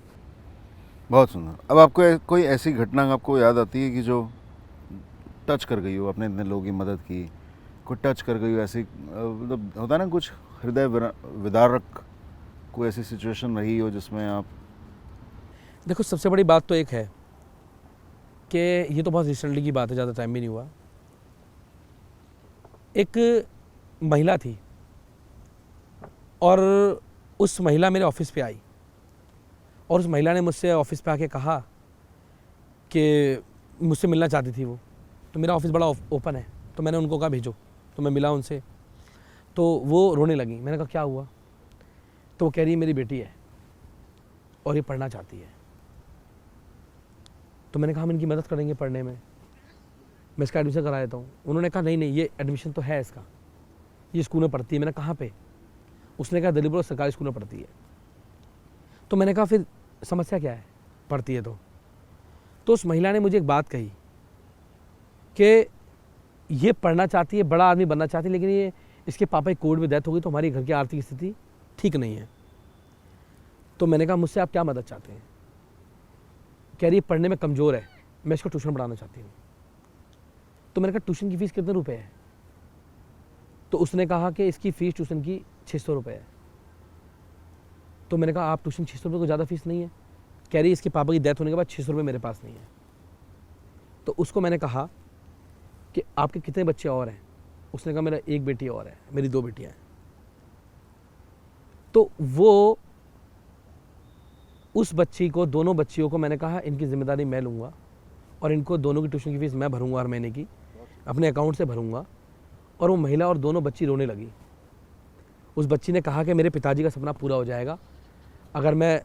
बहुत सुंदर। अब आपको कोई ऐसी घटना आपको याद आती है कि जो टच कर गई हो, आपने इतने लोगों की मदद की, कोई टच कर गई हो ऐसी, मतलब होता है ना कुछ हृदय विदारक कोई ऐसी सिचुएशन रही हो जिसमें आप? देखो, सबसे बड़ी बात तो एक है कि ये तो बहुत रिसेंटली की बात है, ज़्यादा टाइम भी नहीं हुआ। एक महिला थी और उस महिला मेरे ऑफिस पे आई और उस महिला ने मुझसे ऑफिस पे आके कहा कि मुझसे मिलना चाहती थी वो। तो मेरा ऑफिस बड़ा ओपन है, तो मैंने उनको कहा भेजो। तो मैं मिला उनसे, तो वो रोने लगी। मैंने कहा क्या हुआ? तो वो कह रही है मेरी बेटी है और ये पढ़ना चाहती है। तो मैंने कहा हम इनकी मदद करेंगे पढ़ने में, मैं इसका एडमिशन करा देता हूँ। उन्होंने कहा नहीं नहीं, ये एडमिशन तो है इसका, ये स्कूल में पढ़ती है। मैंने कहाँ पे? उसने कहा दिल्ली बोर्ड सरकारी स्कूल में पढ़ती है। तो मैंने कहा फिर समस्या क्या है, पढ़ती है तो उस महिला ने मुझे एक बात कही कि ये पढ़ना चाहती है, बड़ा आदमी बनना चाहती है, लेकिन ये इसके पापा की कोविड में डेथ हो गई तो हमारी घर की आर्थिक स्थिति ठीक नहीं है। तो मैंने कहा मुझसे आप क्या मदद चाहते हैं? कह रही है पढ़ने में कमज़ोर है, मैं इसको ट्यूशन पढ़ाना चाहती हूँ। तो मैंने कहा ट्यूशन की फ़ीस कितने रुपए है? तो उसने कहा कि इसकी फ़ीस ट्यूशन की 600 रुपये है। तो मैंने कहा आप ट्यूशन 600 रुपये को ज़्यादा फीस नहीं है? कह रही इसके पापा की डेथ होने के बाद 600 रुपये मेरे पास नहीं है। तो उसको मैंने कहा कि आपके कितने बच्चे और हैं? उसने कहा मेरा एक बेटी और है, मेरी 2 बेटियां हैं। तो वो उस बच्ची को, दोनों बच्चियों को मैंने कहा इनकी जिम्मेदारी मैं लूँगा और इनको दोनों की ट्यूशन की फ़ीस मैं भरूंगा, हर महीने की अपने अकाउंट से भरूंगा। और वो महिला और दोनों बच्ची रोने लगी। उस बच्ची ने कहा कि मेरे पिताजी का सपना पूरा हो जाएगा, अगर मैं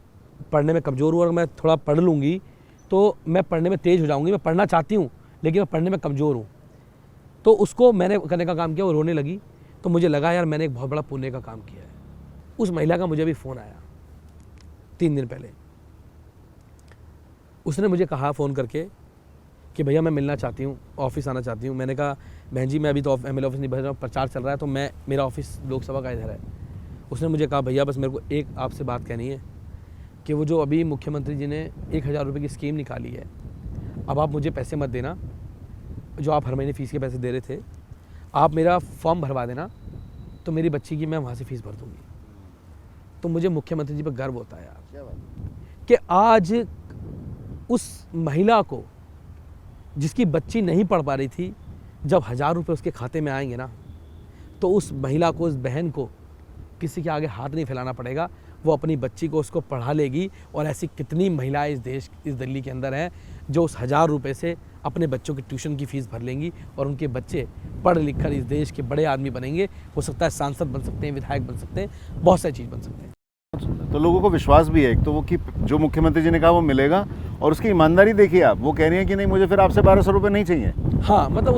पढ़ने में कमज़ोर हूँ और मैं थोड़ा पढ़ लूँगी तो मैं पढ़ने में तेज़ हो जाऊँगी। मैं पढ़ना चाहती हूँ लेकिन मैं पढ़ने में कमज़ोर हूँ। तो उसको मैंने करने का काम किया, वो रोने लगी। तो मुझे लगा यार मैंने एक बहुत बड़ा पुण्य का काम किया है। उस महिला का मुझे भी फ़ोन आया 3 दिन पहले। उसने मुझे कहा फ़ोन करके कि भैया मैं मिलना चाहती हूँ, ऑफिस आना चाहती हूँ। मैंने कहा बहन जी मैं अभी तो एमएलए ऑफिस नहीं, भर प्रचार चल रहा है, तो मेरा ऑफिस लोकसभा का इधर है। उसने मुझे कहा भैया बस मेरे को एक आपसे बात कहनी है कि वो जो अभी मुख्यमंत्री जी ने 1000 रुपये की स्कीम निकाली है, अब आप मुझे पैसे मत देना जो आप हर महीने फ़ीस के पैसे दे रहे थे, आप मेरा फॉर्म भरवा देना तो मेरी बच्ची की मैं वहाँ से फ़ीस भर दूँगी। तो मुझे मुख्यमंत्री जी पर गर्व होता है यार कि आज उस महिला को, जिसकी बच्ची नहीं पढ़ पा रही थी, जब 1000 रुपये उसके खाते में आएंगे ना, तो उस महिला को, उस बहन को किसी के आगे हाथ नहीं फैलाना पड़ेगा। वो अपनी बच्ची को उसको पढ़ा लेगी। और ऐसी कितनी महिलाएं इस दिल्ली के अंदर हैं जो उस 1000 रुपये से अपने बच्चों की ट्यूशन की फ़ीस भर लेंगी और उनके बच्चे पढ़ लिख कर इस देश के बड़े आदमी बनेंगे। हो सकता है सांसद बन सकते हैं, विधायक बन सकते हैं, बहुत सारी चीज़ बन सकते हैं। तो लोगों को विश्वास भी है एक तो वो कि जो मुख्यमंत्री जी ने कहा वो मिलेगा, और उसकी ईमानदारी देखिए आप, वो कह रही है कि नहीं मुझे फिर आपसे 1200 रुपये नहीं चाहिए। हाँ, मतलब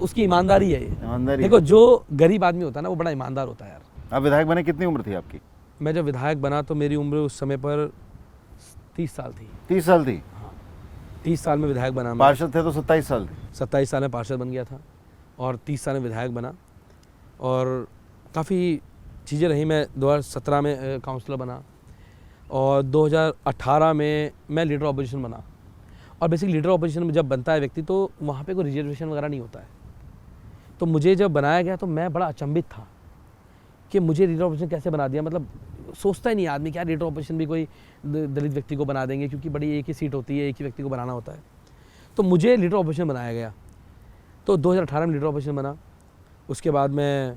उसकी ईमानदारी है। ईमानदारी। देखो जो गरीब आदमी होता है ना, वो बड़ा ईमानदार होता है यार। आप विधायक बने, कितनी उम्र थी आपकी? मैं जब विधायक बना तो मेरी उम्र उस समय पर 30 साल थी। 30 साल थी? 30 साल में विधायक बना। पार्षद थे तो 27 साल थे। 27 साल में पार्षद बन गया था और 30 साल में विधायक बना। और काफ़ी चीज़ें रही। मैं 2017 में काउंसलर बना और 2018 में मैं लीडर ऑपोजिशन बना। और बेसिकली लीडर ऑपोजिशन में जब बनता है व्यक्ति तो वहाँ पे कोई रिजर्वेशन वगैरह नहीं होता है। तो मुझे जब बनाया गया तो मैं बड़ा अचंभित था कि मुझे लीडर ऑपोजिशन कैसे बना दिया। मतलब सोचता ही नहीं आदमी क्या लीडर ऑपोजिशन भी कोई दलित व्यक्ति को बना देंगे, क्योंकि बड़ी एक ही सीट होती है, एक ही व्यक्ति को बनाना होता है। तो मुझे लीडर ऑपोजिशन बनाया गया। तो 2018 में लीडर ऑपोजिशन बना। उसके बाद मैं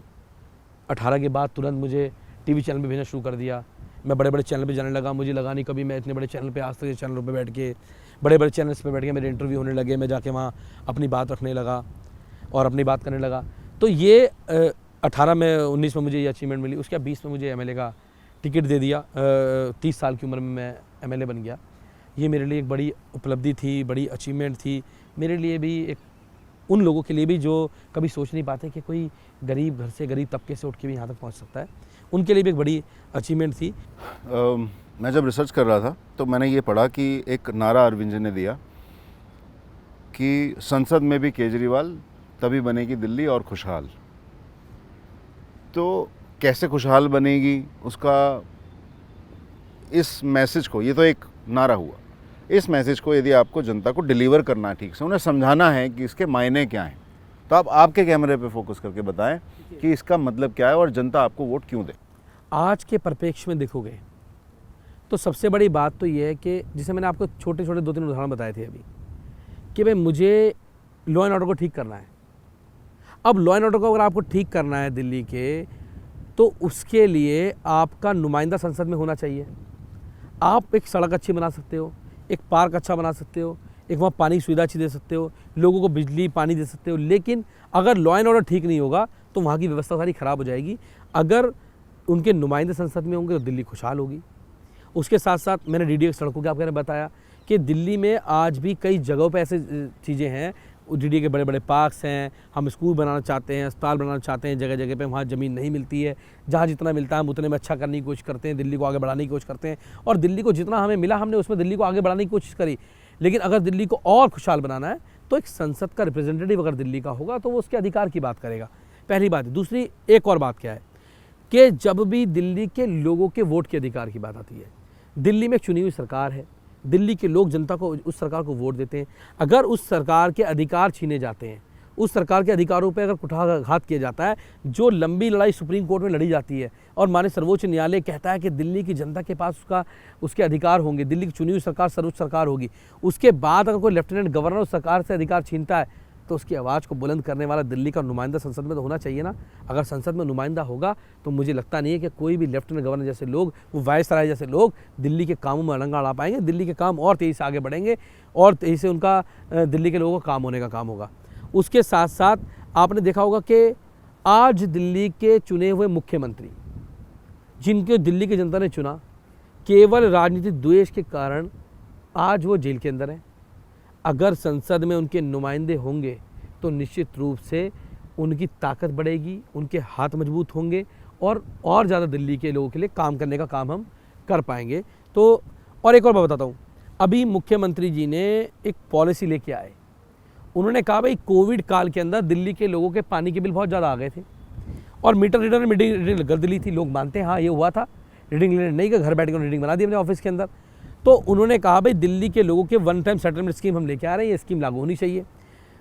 18 के बाद तुरंत मुझे टीवी चैनल पे भेजना शुरू कर दिया। मैं बड़े बड़े चैनल पे जाने लगा। मुझे लगा नहीं कभी मैं इतने बड़े चैनल पे, आज तक ये चैनलों पे बैठ के, बड़े बड़े चैनल्स पे बैठ के मेरे इंटरव्यू होने लगे। मैं जाके वहाँ अपनी बात रखने लगा और अपनी बात करने लगा। तो ये 18 में, 19 में मुझे ये अचीवमेंट मिली। उसके बाद 20 में मुझे एमएलए का टिकट दे दिया। 30 साल की उम्र में मैं एमएलए बन गया। ये मेरे लिए एक बड़ी उपलब्धि थी, बड़ी अचीवमेंट थी। मेरे लिए भी, एक उन लोगों के लिए भी जो कभी सोच नहीं पाते कि कोई गरीब घर से, गरीब तबके से उठ के भी यहाँ तक पहुँच सकता है, उनके लिए भी एक बड़ी अचीवमेंट थी। मैं जब रिसर्च कर रहा था तो मैंने ये पढ़ा कि एक नारा अरविंद जी ने दिया कि संसद में भी केजरीवाल, तभी बनेगी दिल्ली और खुशहाल। तो कैसे खुशहाल बनेगी उसका, इस मैसेज को, ये तो एक नारा हुआ, इस मैसेज को यदि आपको जनता को डिलीवर करना है, ठीक से उन्हें समझाना है कि इसके मायने क्या हैं, तो आप आपके कैमरे पे फोकस करके बताएं कि इसका मतलब क्या है और जनता आपको वोट क्यों दे। आज के परिप्रेक्ष्य में देखोगे तो सबसे बड़ी बात तो ये है कि जिसे मैंने आपको छोटे छोटे 2-3 उदाहरण बताए थे अभी, कि भाई मुझे लॉ एंड ऑर्डर को ठीक करना है। अब लॉ एंड ऑर्डर को अगर आपको ठीक करना है दिल्ली के, तो उसके लिए आपका नुमाइंदा संसद में होना चाहिए। आप एक सड़क अच्छी बना सकते हो, एक पार्क अच्छा बना सकते हो, एक वहाँ पानी की सुविधा अच्छी दे सकते हो, लोगों को बिजली पानी दे सकते हो, लेकिन अगर लॉ एंड ऑर्डर ठीक नहीं होगा तो वहाँ की व्यवस्था सारी ख़राब हो जाएगी। अगर उनके नुमाइंदे संसद में होंगे तो दिल्ली खुशहाल होगी। उसके साथ साथ मैंने डीडीए सड़कों के आपको बताया कि दिल्ली में आज भी कई जगहों पे ऐसे चीज़ें हैं, डीडीए के बड़े बड़े पार्क्स हैं, हम स्कूल बनाना चाहते हैं, अस्पताल बनाना चाहते हैं, जगह जगह पे वहाँ ज़मीन नहीं मिलती है, जहाँ जितना मिलता है हम उतने में अच्छा करने की कोशिश करते हैं, दिल्ली को आगे बढ़ाने की कोशिश करते हैं, और दिल्ली को जितना हमें मिला हमने उसमें दिल्ली को आगे बढ़ाने की कोशिश करी। लेकिन अगर दिल्ली को और खुशहाल बनाना है तो एक संसद का रिप्रेजेंटेटिव अगर दिल्ली का होगा तो वो उसके अधिकार की बात करेगा, पहली बात। दूसरी एक और बात क्या है कि जब भी दिल्ली के लोगों के वोट के अधिकार की बात आती है, दिल्ली में एक चुनी हुई सरकार है, दिल्ली के लोग जनता को, उस सरकार को वोट देते हैं। अगर उस सरकार के अधिकार छीने जाते हैं, उस सरकार के अधिकारों पे अगर कुठाराघात किया जाता है, जो लंबी लड़ाई सुप्रीम कोर्ट में लड़ी जाती है और माननीय सर्वोच्च न्यायालय कहता है कि दिल्ली की जनता के पास उसके अधिकार होंगे, दिल्ली की चुनी हुई सरकार सर्वोच्च सरकार होगी, उसके बाद अगर कोई लेफ्टिनेंट गवर्नर उस सरकार से अधिकार छीनता है तो उसकी आवाज़ को बुलंद करने वाला दिल्ली का नुमाइंदा संसद में तो होना चाहिए ना। अगर संसद में नुमाइंदा होगा तो मुझे लगता नहीं है कि कोई भी लेफ्टिनेंट गवर्नर जैसे लोग, वो वायसराय जैसे लोग दिल्ली के कामों में अड़ंगा अड़ा पाएंगे। दिल्ली के काम और तेज़ी से आगे बढ़ेंगे और तेज़ी से उनका दिल्ली के लोगों का काम होने का काम होगा। उसके साथ साथ आपने देखा होगा कि आज दिल्ली के चुने हुए मुख्यमंत्री, जिनके दिल्ली की जनता ने चुना, केवल राजनीतिक द्वेष के कारण आज वो जेल के अंदर हैं। अगर संसद में उनके नुमाइंदे होंगे तो निश्चित रूप से उनकी ताकत बढ़ेगी, उनके हाथ मजबूत होंगे और ज़्यादा दिल्ली के लोगों के लिए काम करने का काम हम कर पाएंगे। तो और एक और बात बताता हूँ, अभी मुख्यमंत्री जी ने एक पॉलिसी लेके आए। उन्होंने कहा भाई कोविड काल के अंदर दिल्ली के लोगों के पानी के बिल बहुत ज़्यादा आ गए थे और मीटर रीडर ने रीडिंग कर ली थी, लोग मानते हैं हाँ ये हुआ था, रीडिंग नहीं कर, घर बैठ कर रीडिंग बना दी अपने ऑफिस के अंदर। तो उन्होंने कहा भाई दिल्ली के लोगों के वन टाइम सेटलमेंट स्कीम हम लेके आ रहे हैं, ये स्कीम लागू होनी चाहिए।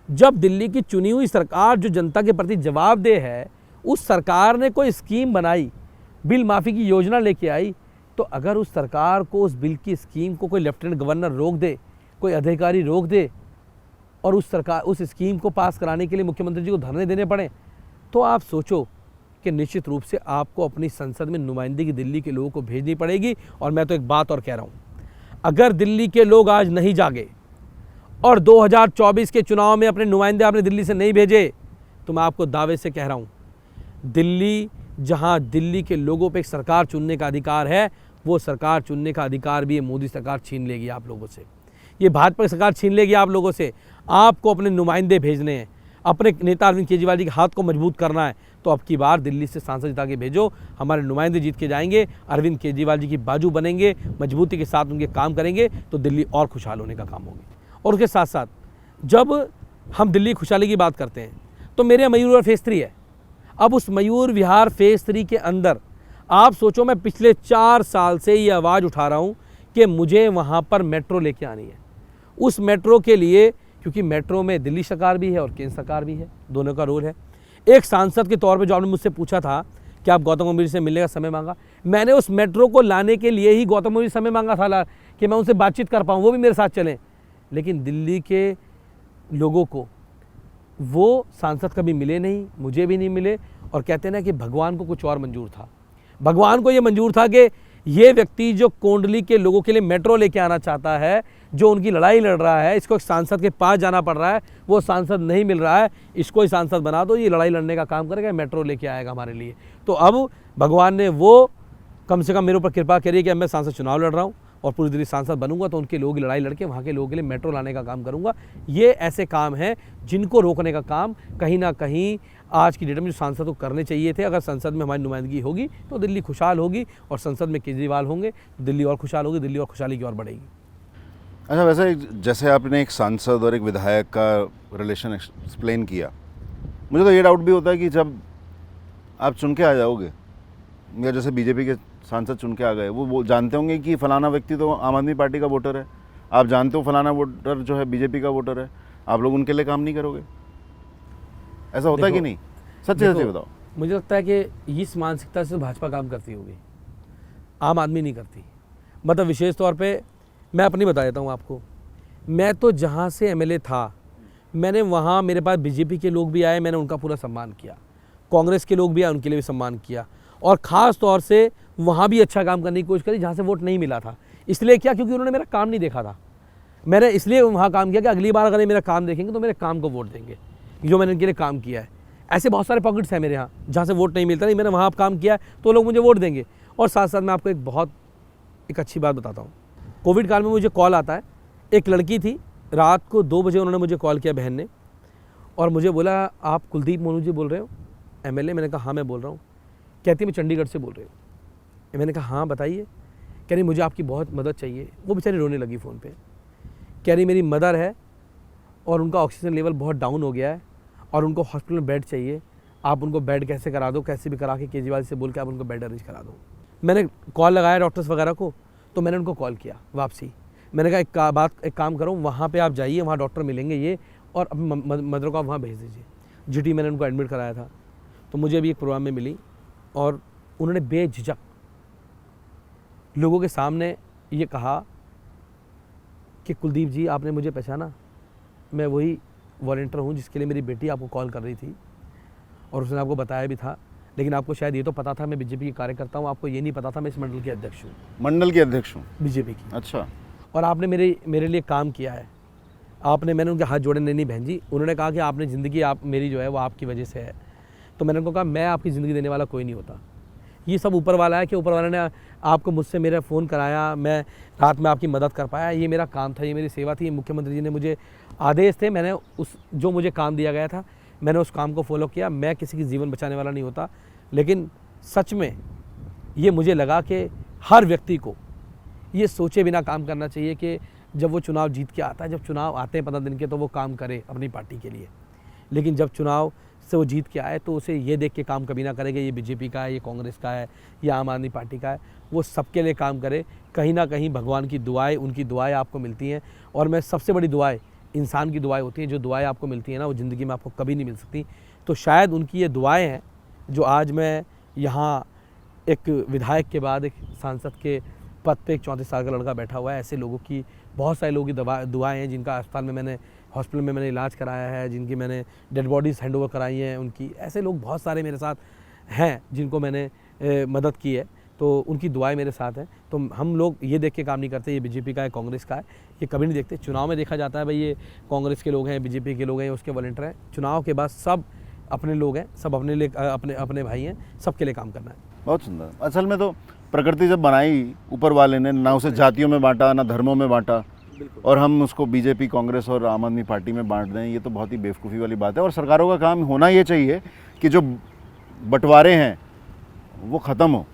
जब दिल्ली की चुनी हुई सरकार जो जनता के प्रति जवाबदेह है, उस सरकार ने कोई स्कीम बनाई, बिल माफ़ी की योजना लेके आई, तो अगर उस सरकार को उस बिल की स्कीम को कोई लेफ्टिनेंट गवर्नर रोक दे, कोई अधिकारी रोक दे और उस स्कीम को पास कराने के लिए मुख्यमंत्री जी को धरने देने पड़े, तो आप सोचो कि निश्चित रूप से आपको अपनी संसद में नुमाइंदगी दिल्ली के लोगों को भेजनी पड़ेगी। और मैं तो एक बात और कह रहा हूँ, अगर दिल्ली के लोग आज नहीं जागे और 2024 के चुनाव में अपने नुमाइंदे आपने दिल्ली से नहीं भेजे, तो मैं आपको दावे से कह रहा हूँ, दिल्ली, जहाँ दिल्ली के लोगों पे एक सरकार चुनने का अधिकार है, वो सरकार चुनने का अधिकार भी ये मोदी सरकार छीन लेगी आप लोगों से, ये भाजपा की सरकार छीन लेगी आप लोगों से। आपको अपने नुमाइंदे भेजने हैं, अपने नेता अरविंद केजरीवाल जी के हाथ को मजबूत करना है, तो अब की बार दिल्ली से सांसद जिता के भेजो, हमारे नुमाइंदे जीत के जाएंगे, अरविंद केजरीवाल जी की बाजू बनेंगे, मजबूती के साथ उनके काम करेंगे, तो दिल्ली और खुशहाल होने का काम होगी। और उसके साथ साथ जब हम दिल्ली खुशहाली की बात करते हैं तो मेरे मयूर विहार फेज़ 3 है। अब उस मयूर विहार फेज़ 3 के अंदर आप सोचो, मैं पिछले 4 साल से ये आवाज़ उठा रहा हूँ कि मुझे वहाँ पर मेट्रो लेके आनी है। उस मेट्रो के लिए, क्योंकि मेट्रो में दिल्ली सरकार भी है और केंद्र सरकार भी है, दोनों का रोल है। एक सांसद के तौर पे जो आपने मुझसे पूछा था कि आप गौतम गंभीर से मिलने का समय मांगा, मैंने उस मेट्रो को लाने के लिए ही गौतम गंभीर समय मांगा था कि मैं उनसे बातचीत कर पाऊँ, वो भी मेरे साथ चलें। लेकिन दिल्ली के लोगों को वो सांसद कभी मिले नहीं, मुझे भी नहीं मिले, और कहते हैं ना कि भगवान को कुछ और मंजूर था। भगवान को ये मंजूर था कि ये व्यक्ति जो कोंडली के लोगों के लिए मेट्रो लेके आना चाहता है, जो उनकी लड़ाई लड़ रहा है, इसको एक सांसद के पास जाना पड़ रहा है, वो सांसद नहीं मिल रहा है, इसको ही सांसद बना दो, ये लड़ाई लड़ने का काम करेगा, मेट्रो लेके आएगा हमारे लिए। तो अब भगवान ने वो कम से कम मेरे ऊपर कृपा करी कि अब मैं सांसद चुनाव लड़ रहा हूँ और पूरी दिल्ली सांसद बनूंगा, तो उनके लोगों की लड़ाई लड़के वहाँ के लोगों के लिए मेट्रो लाने का काम करूँगा। ये ऐसे काम हैं जिनको रोकने का काम कहीं ना कहीं आज की डेट में जो सांसद को करने चाहिए थे। अगर संसद में हमारी नुमाइंदगी होगी तो दिल्ली खुशहाल होगी, और संसद में केजरीवाल होंगे तो दिल्ली और खुशहाल होगी, दिल्ली और खुशहाली की ओर बढ़ेगी। अच्छा, वैसे जैसे आपने एक सांसद और एक विधायक का रिलेशन एक्सप्लेन किया, मुझे तो ये डाउट भी होता है कि जब आप चुन के आ जाओगे, या जैसे बीजेपी के सांसद चुन के आ गए, वो जानते होंगे कि फलाना व्यक्ति तो आम आदमी पार्टी का वोटर है, आप जानते हो फलाना वोटर जो है बीजेपी का वोटर है, आप लोग उनके लिए काम नहीं करोगे? ऐसा होता है कि नहीं? सच्चे सच्चे बताओ। मुझे लगता है कि इस मानसिकता से भाजपा काम करती होगी, आम आदमी नहीं करती। मतलब विशेष तौर पे मैं अपनी बता देता हूँ आपको। मैं तो जहाँ से एमएलए था, मैंने वहाँ, मेरे पास बीजेपी के लोग भी आए, मैंने उनका पूरा सम्मान किया, कांग्रेस के लोग भी आए, उनके लिए भी सम्मान किया, और ख़ास तौर से वहाँ भी अच्छा काम करने की कोशिश करी जहाँ से वोट नहीं मिला था। इसलिए क्या? क्योंकि उन्होंने मेरा काम नहीं देखा था। मैंने इसलिए वहाँ काम किया कि अगली बार अगर ये मेरा काम देखेंगे तो मेरे काम को वोट देंगे, जो मैंने इनके लिए काम किया है। ऐसे बहुत सारे पॉकेट्स हैं मेरे यहाँ जहाँ से वोट नहीं मिलता, नहीं मैंने वहाँ काम किया तो लोग मुझे वोट देंगे। और साथ साथ मैं आपको एक अच्छी बात बताता हूँ। कोविड काल में मुझे कॉल आता है, एक लड़की थी, रात को 2 बजे उन्होंने मुझे कॉल किया बहन ने, और मुझे बोला आप कुलदीप मोनू जी बोल रहे हो एमएलए? मैंने कहा हाँ मैं बोल रहा हूँ। कहती मैं चंडीगढ़ से बोल रही हूँ। मैंने कहा हाँ बताइए। कह रही मुझे आपकी बहुत मदद चाहिए। वो बेचारी रोने लगी फ़ोन पे। कह रही मेरी मदर है और उनका ऑक्सीजन लेवल बहुत डाउन हो गया है और उनको हॉस्पिटल में बेड चाहिए, आप उनको बेड कैसे करा दो, कैसे भी करा के केजरीवाल से बोल के आप उनको बेड अरेंज करा दो। मैंने कॉल लगाया डॉक्टर्स वगैरह को, तो मैंने उनको कॉल किया वापसी। मैंने कहा एक काम करो, वहाँ पे आप जाइए, वहाँ डॉक्टर मिलेंगे ये, और अपनी मदर को आप वहाँ भेज दीजिए। जीटी मैंने उनको एडमिट कराया था। तो मुझे अभी एक प्रोग्राम में मिली और उन्होंने बेझिझक लोगों के सामने ये कहा कि कुलदीप जी आपने मुझे पहचाना, मैं वही वॉलंटियर हूँ जिसके लिए मेरी बेटी आपको कॉल कर रही थी, और उसने आपको बताया भी था, लेकिन आपको शायद ये तो पता था मैं बीजेपी की कार्यकर्ता हूँ, आपको ये नहीं पता था मैं इस मंडल के अध्यक्ष हूँ। मंडल के अध्यक्ष हूँ बीजेपी की। अच्छा। और आपने मेरे लिए काम किया है, मैंने उनके हाथ जोड़े, नहीं बहन जी। उन्होंने कहा कि आपने ज़िंदगी मेरी जो है वो आपकी वजह से है। तो मैंने उनको कहा मैं आपकी ज़िंदगी देने वाला कोई नहीं होता, ये सब ऊपर वाला है कि ऊपर वाले ने आपको मुझसे मेरा फ़ोन कराया, मैं रात में आपकी मदद कर पाया, ये मेरा काम था, ये मेरी सेवा थी। मुख्यमंत्री जी ने मुझे आदेश थे, मैंने जो मुझे काम दिया गया था मैंने उस काम को फॉलो किया। मैं किसी की जीवन बचाने वाला नहीं होता, लेकिन सच में ये मुझे लगा कि हर व्यक्ति को ये सोचे बिना काम करना चाहिए कि जब वो चुनाव जीत के आता है, जब चुनाव आते हैं 15 दिन के, तो वो काम करे अपनी पार्टी के लिए। लेकिन जब चुनाव से वो जीत के आए तो उसे ये देख के काम कभी ना करेगा ये बीजेपी का है, ये कांग्रेस का है, ये आम आदमी पार्टी का है। वो सबके लिए काम करे। कहीं ना कहीं भगवान की दुआएं, उनकी दुआएं आपको मिलती हैं, और मैं सबसे बड़ी दुआएं इंसान की दुआएं होती हैं। जो दुआएं आपको मिलती हैं ना, वो ज़िंदगी में आपको कभी नहीं मिल सकती। तो शायद उनकी ये दुआएं हैं जो आज मैं यहाँ एक विधायक के बाद एक सांसद के पद पे एक 34 साल का लड़का बैठा हुआ है। ऐसे लोगों की, बहुत सारे लोगों की दुआएं हैं जिनका हॉस्पिटल में मैंने इलाज कराया है, जिनकी मैंने डेड बॉडीज़ हैंड ओवर कराई हैं उनकी। ऐसे लोग बहुत सारे मेरे साथ हैं जिनको मैंने मदद की है, तो उनकी दुआएं मेरे साथ हैं। तो हम लोग ये देख के काम नहीं करते ये बीजेपी का है, कांग्रेस का है, ये कभी नहीं देखते। चुनाव में देखा जाता है भाई ये कांग्रेस के लोग हैं, बीजेपी के लोग हैं, उसके वॉलंटियर हैं। चुनाव के बाद सब अपने लोग हैं, सब अपने लिए अपने भाई हैं, सबके लिए काम करना है। बहुत सुंदर। असल में तो प्रकृति जब बनाई ऊपर वाले ने, ना उसे जातियों में बांटा, ना धर्मों में बांटा, और हम उसको बीजेपी, कांग्रेस और आम आदमी पार्टी में बांट दें, ये तो बहुत ही बेवकूफ़ी वाली बात है। और सरकारों का काम होना ये चाहिए कि जो बंटवारे हैं वो ख़त्म हो।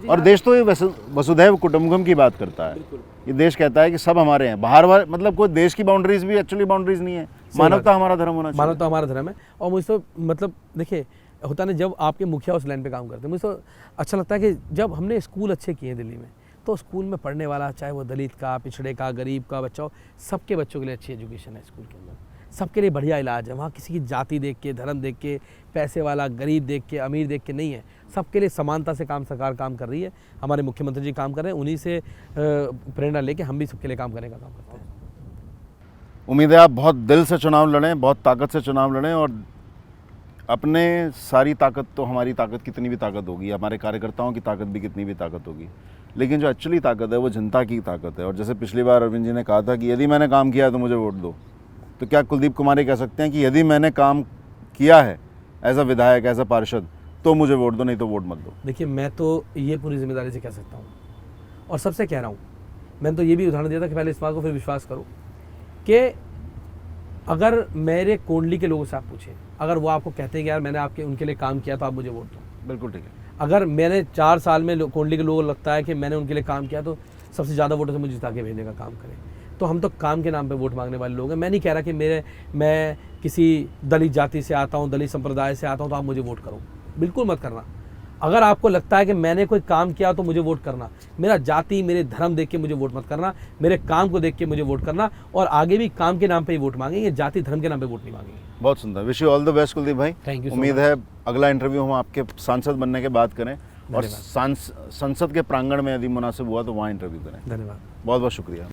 और देश तो ये वसुधैव कुटुंबकम की बात करता है। ये देश कहता है कि सब हमारे हैं, बाहर मतलब कोई देश की बाउंड्रीज भी एक्चुअली बाउंड्रीज नहीं है। मानवता हमारा धर्म होना चाहिए। मानवता हमारा धर्म है। और मुझे तो मतलब देखिए होता ना, जब आपके मुखिया उस लाइन पे काम करते हैं, मुझे तो अच्छा लगता है कि जब हमने स्कूल अच्छे किए हैं दिल्ली में, तो स्कूल में पढ़ने वाला, चाहे वो दलित का, पिछड़े का, गरीब का बच्चा हो, सबके बच्चों के लिए अच्छी एजुकेशन है स्कूल के अंदर, सबके लिए बढ़िया इलाज है। वहाँ किसी की जाति देख के, धर्म देख के, पैसे वाला गरीब देख के, अमीर देख के नहीं है। सबके लिए समानता से सरकार काम कर रही है। हमारे मुख्यमंत्री जी काम कर रहे हैं, उन्हीं से प्रेरणा लेके हम भी सबके लिए काम करने का काम करते हैं। उम्मीद है आप बहुत दिल से चुनाव लड़ें, बहुत ताकत से चुनाव लड़ें, और अपने सारी ताकत तो हमारी ताकत कितनी भी ताकत होगी, हमारे कार्यकर्ताओं की ताकत भी कितनी भी ताकत होगी, लेकिन जो एक्चुअली ताकत है वो जनता की ताकत है। और जैसे पिछली बार अरविंद जी ने कहा था कि यदि मैंने काम किया है तो मुझे वोट दो, तो क्या कुलदीप कुमार ये कह सकते हैं कि यदि मैंने काम किया है एज अ विधायक, एज अ पार्षद, तो मुझे वोट दो, नहीं तो वोट मत दो? देखिए मैं तो ये पूरी जिम्मेदारी से कह सकता हूँ, और सबसे कह रहा हूँ। मैंने तो ये भी उदाहरण दिया था कि पहले इस बात को फिर विश्वास करो कि अगर मेरे कोंडली के लोगों से आप पूछें, अगर वो आपको कहते हैं कि यार मैंने आपके उनके लिए काम किया तो आप मुझे वोट दो। बिल्कुल ठीक है। अगर मैंने 4 साल में कोंडली के लोगों को लगता है कि मैंने उनके लिए काम किया तो सबसे ज़्यादा वोटों से मुझे जिता के भेजने का काम करें। तो हम तो काम के नाम पे वोट मांगने वाले लोग हैं। मैं नहीं कह रहा कि मैं किसी दलित जाति से आता हूँ, दलित संप्रदाय से आता हूँ तो आप मुझे वोट करो, बिल्कुल मत करना। अगर आपको लगता है कि मैंने कोई काम किया तो मुझे वोट करना, मेरा जाति मेरे धर्म देख के मुझे वोट मत करना, मेरे काम को देख के मुझे वोट करना। और आगे भी काम के नाम पे ही वोट मांगेंगे, जाति धर्म के नाम पे वोट नहीं मांगेंगे। बहुत सुंदर। Wish you all the best Kuldeep भाई। Thank you so उम्मीद much. है अगला इंटरव्यू हम आपके सांसद बनने के बाद करें और धन्यवाद। संसद के प्रांगण में यदि मुनासिब हुआ तो वहाँ इंटरव्यू करें। धन्यवाद। बहुत बहुत शुक्रिया।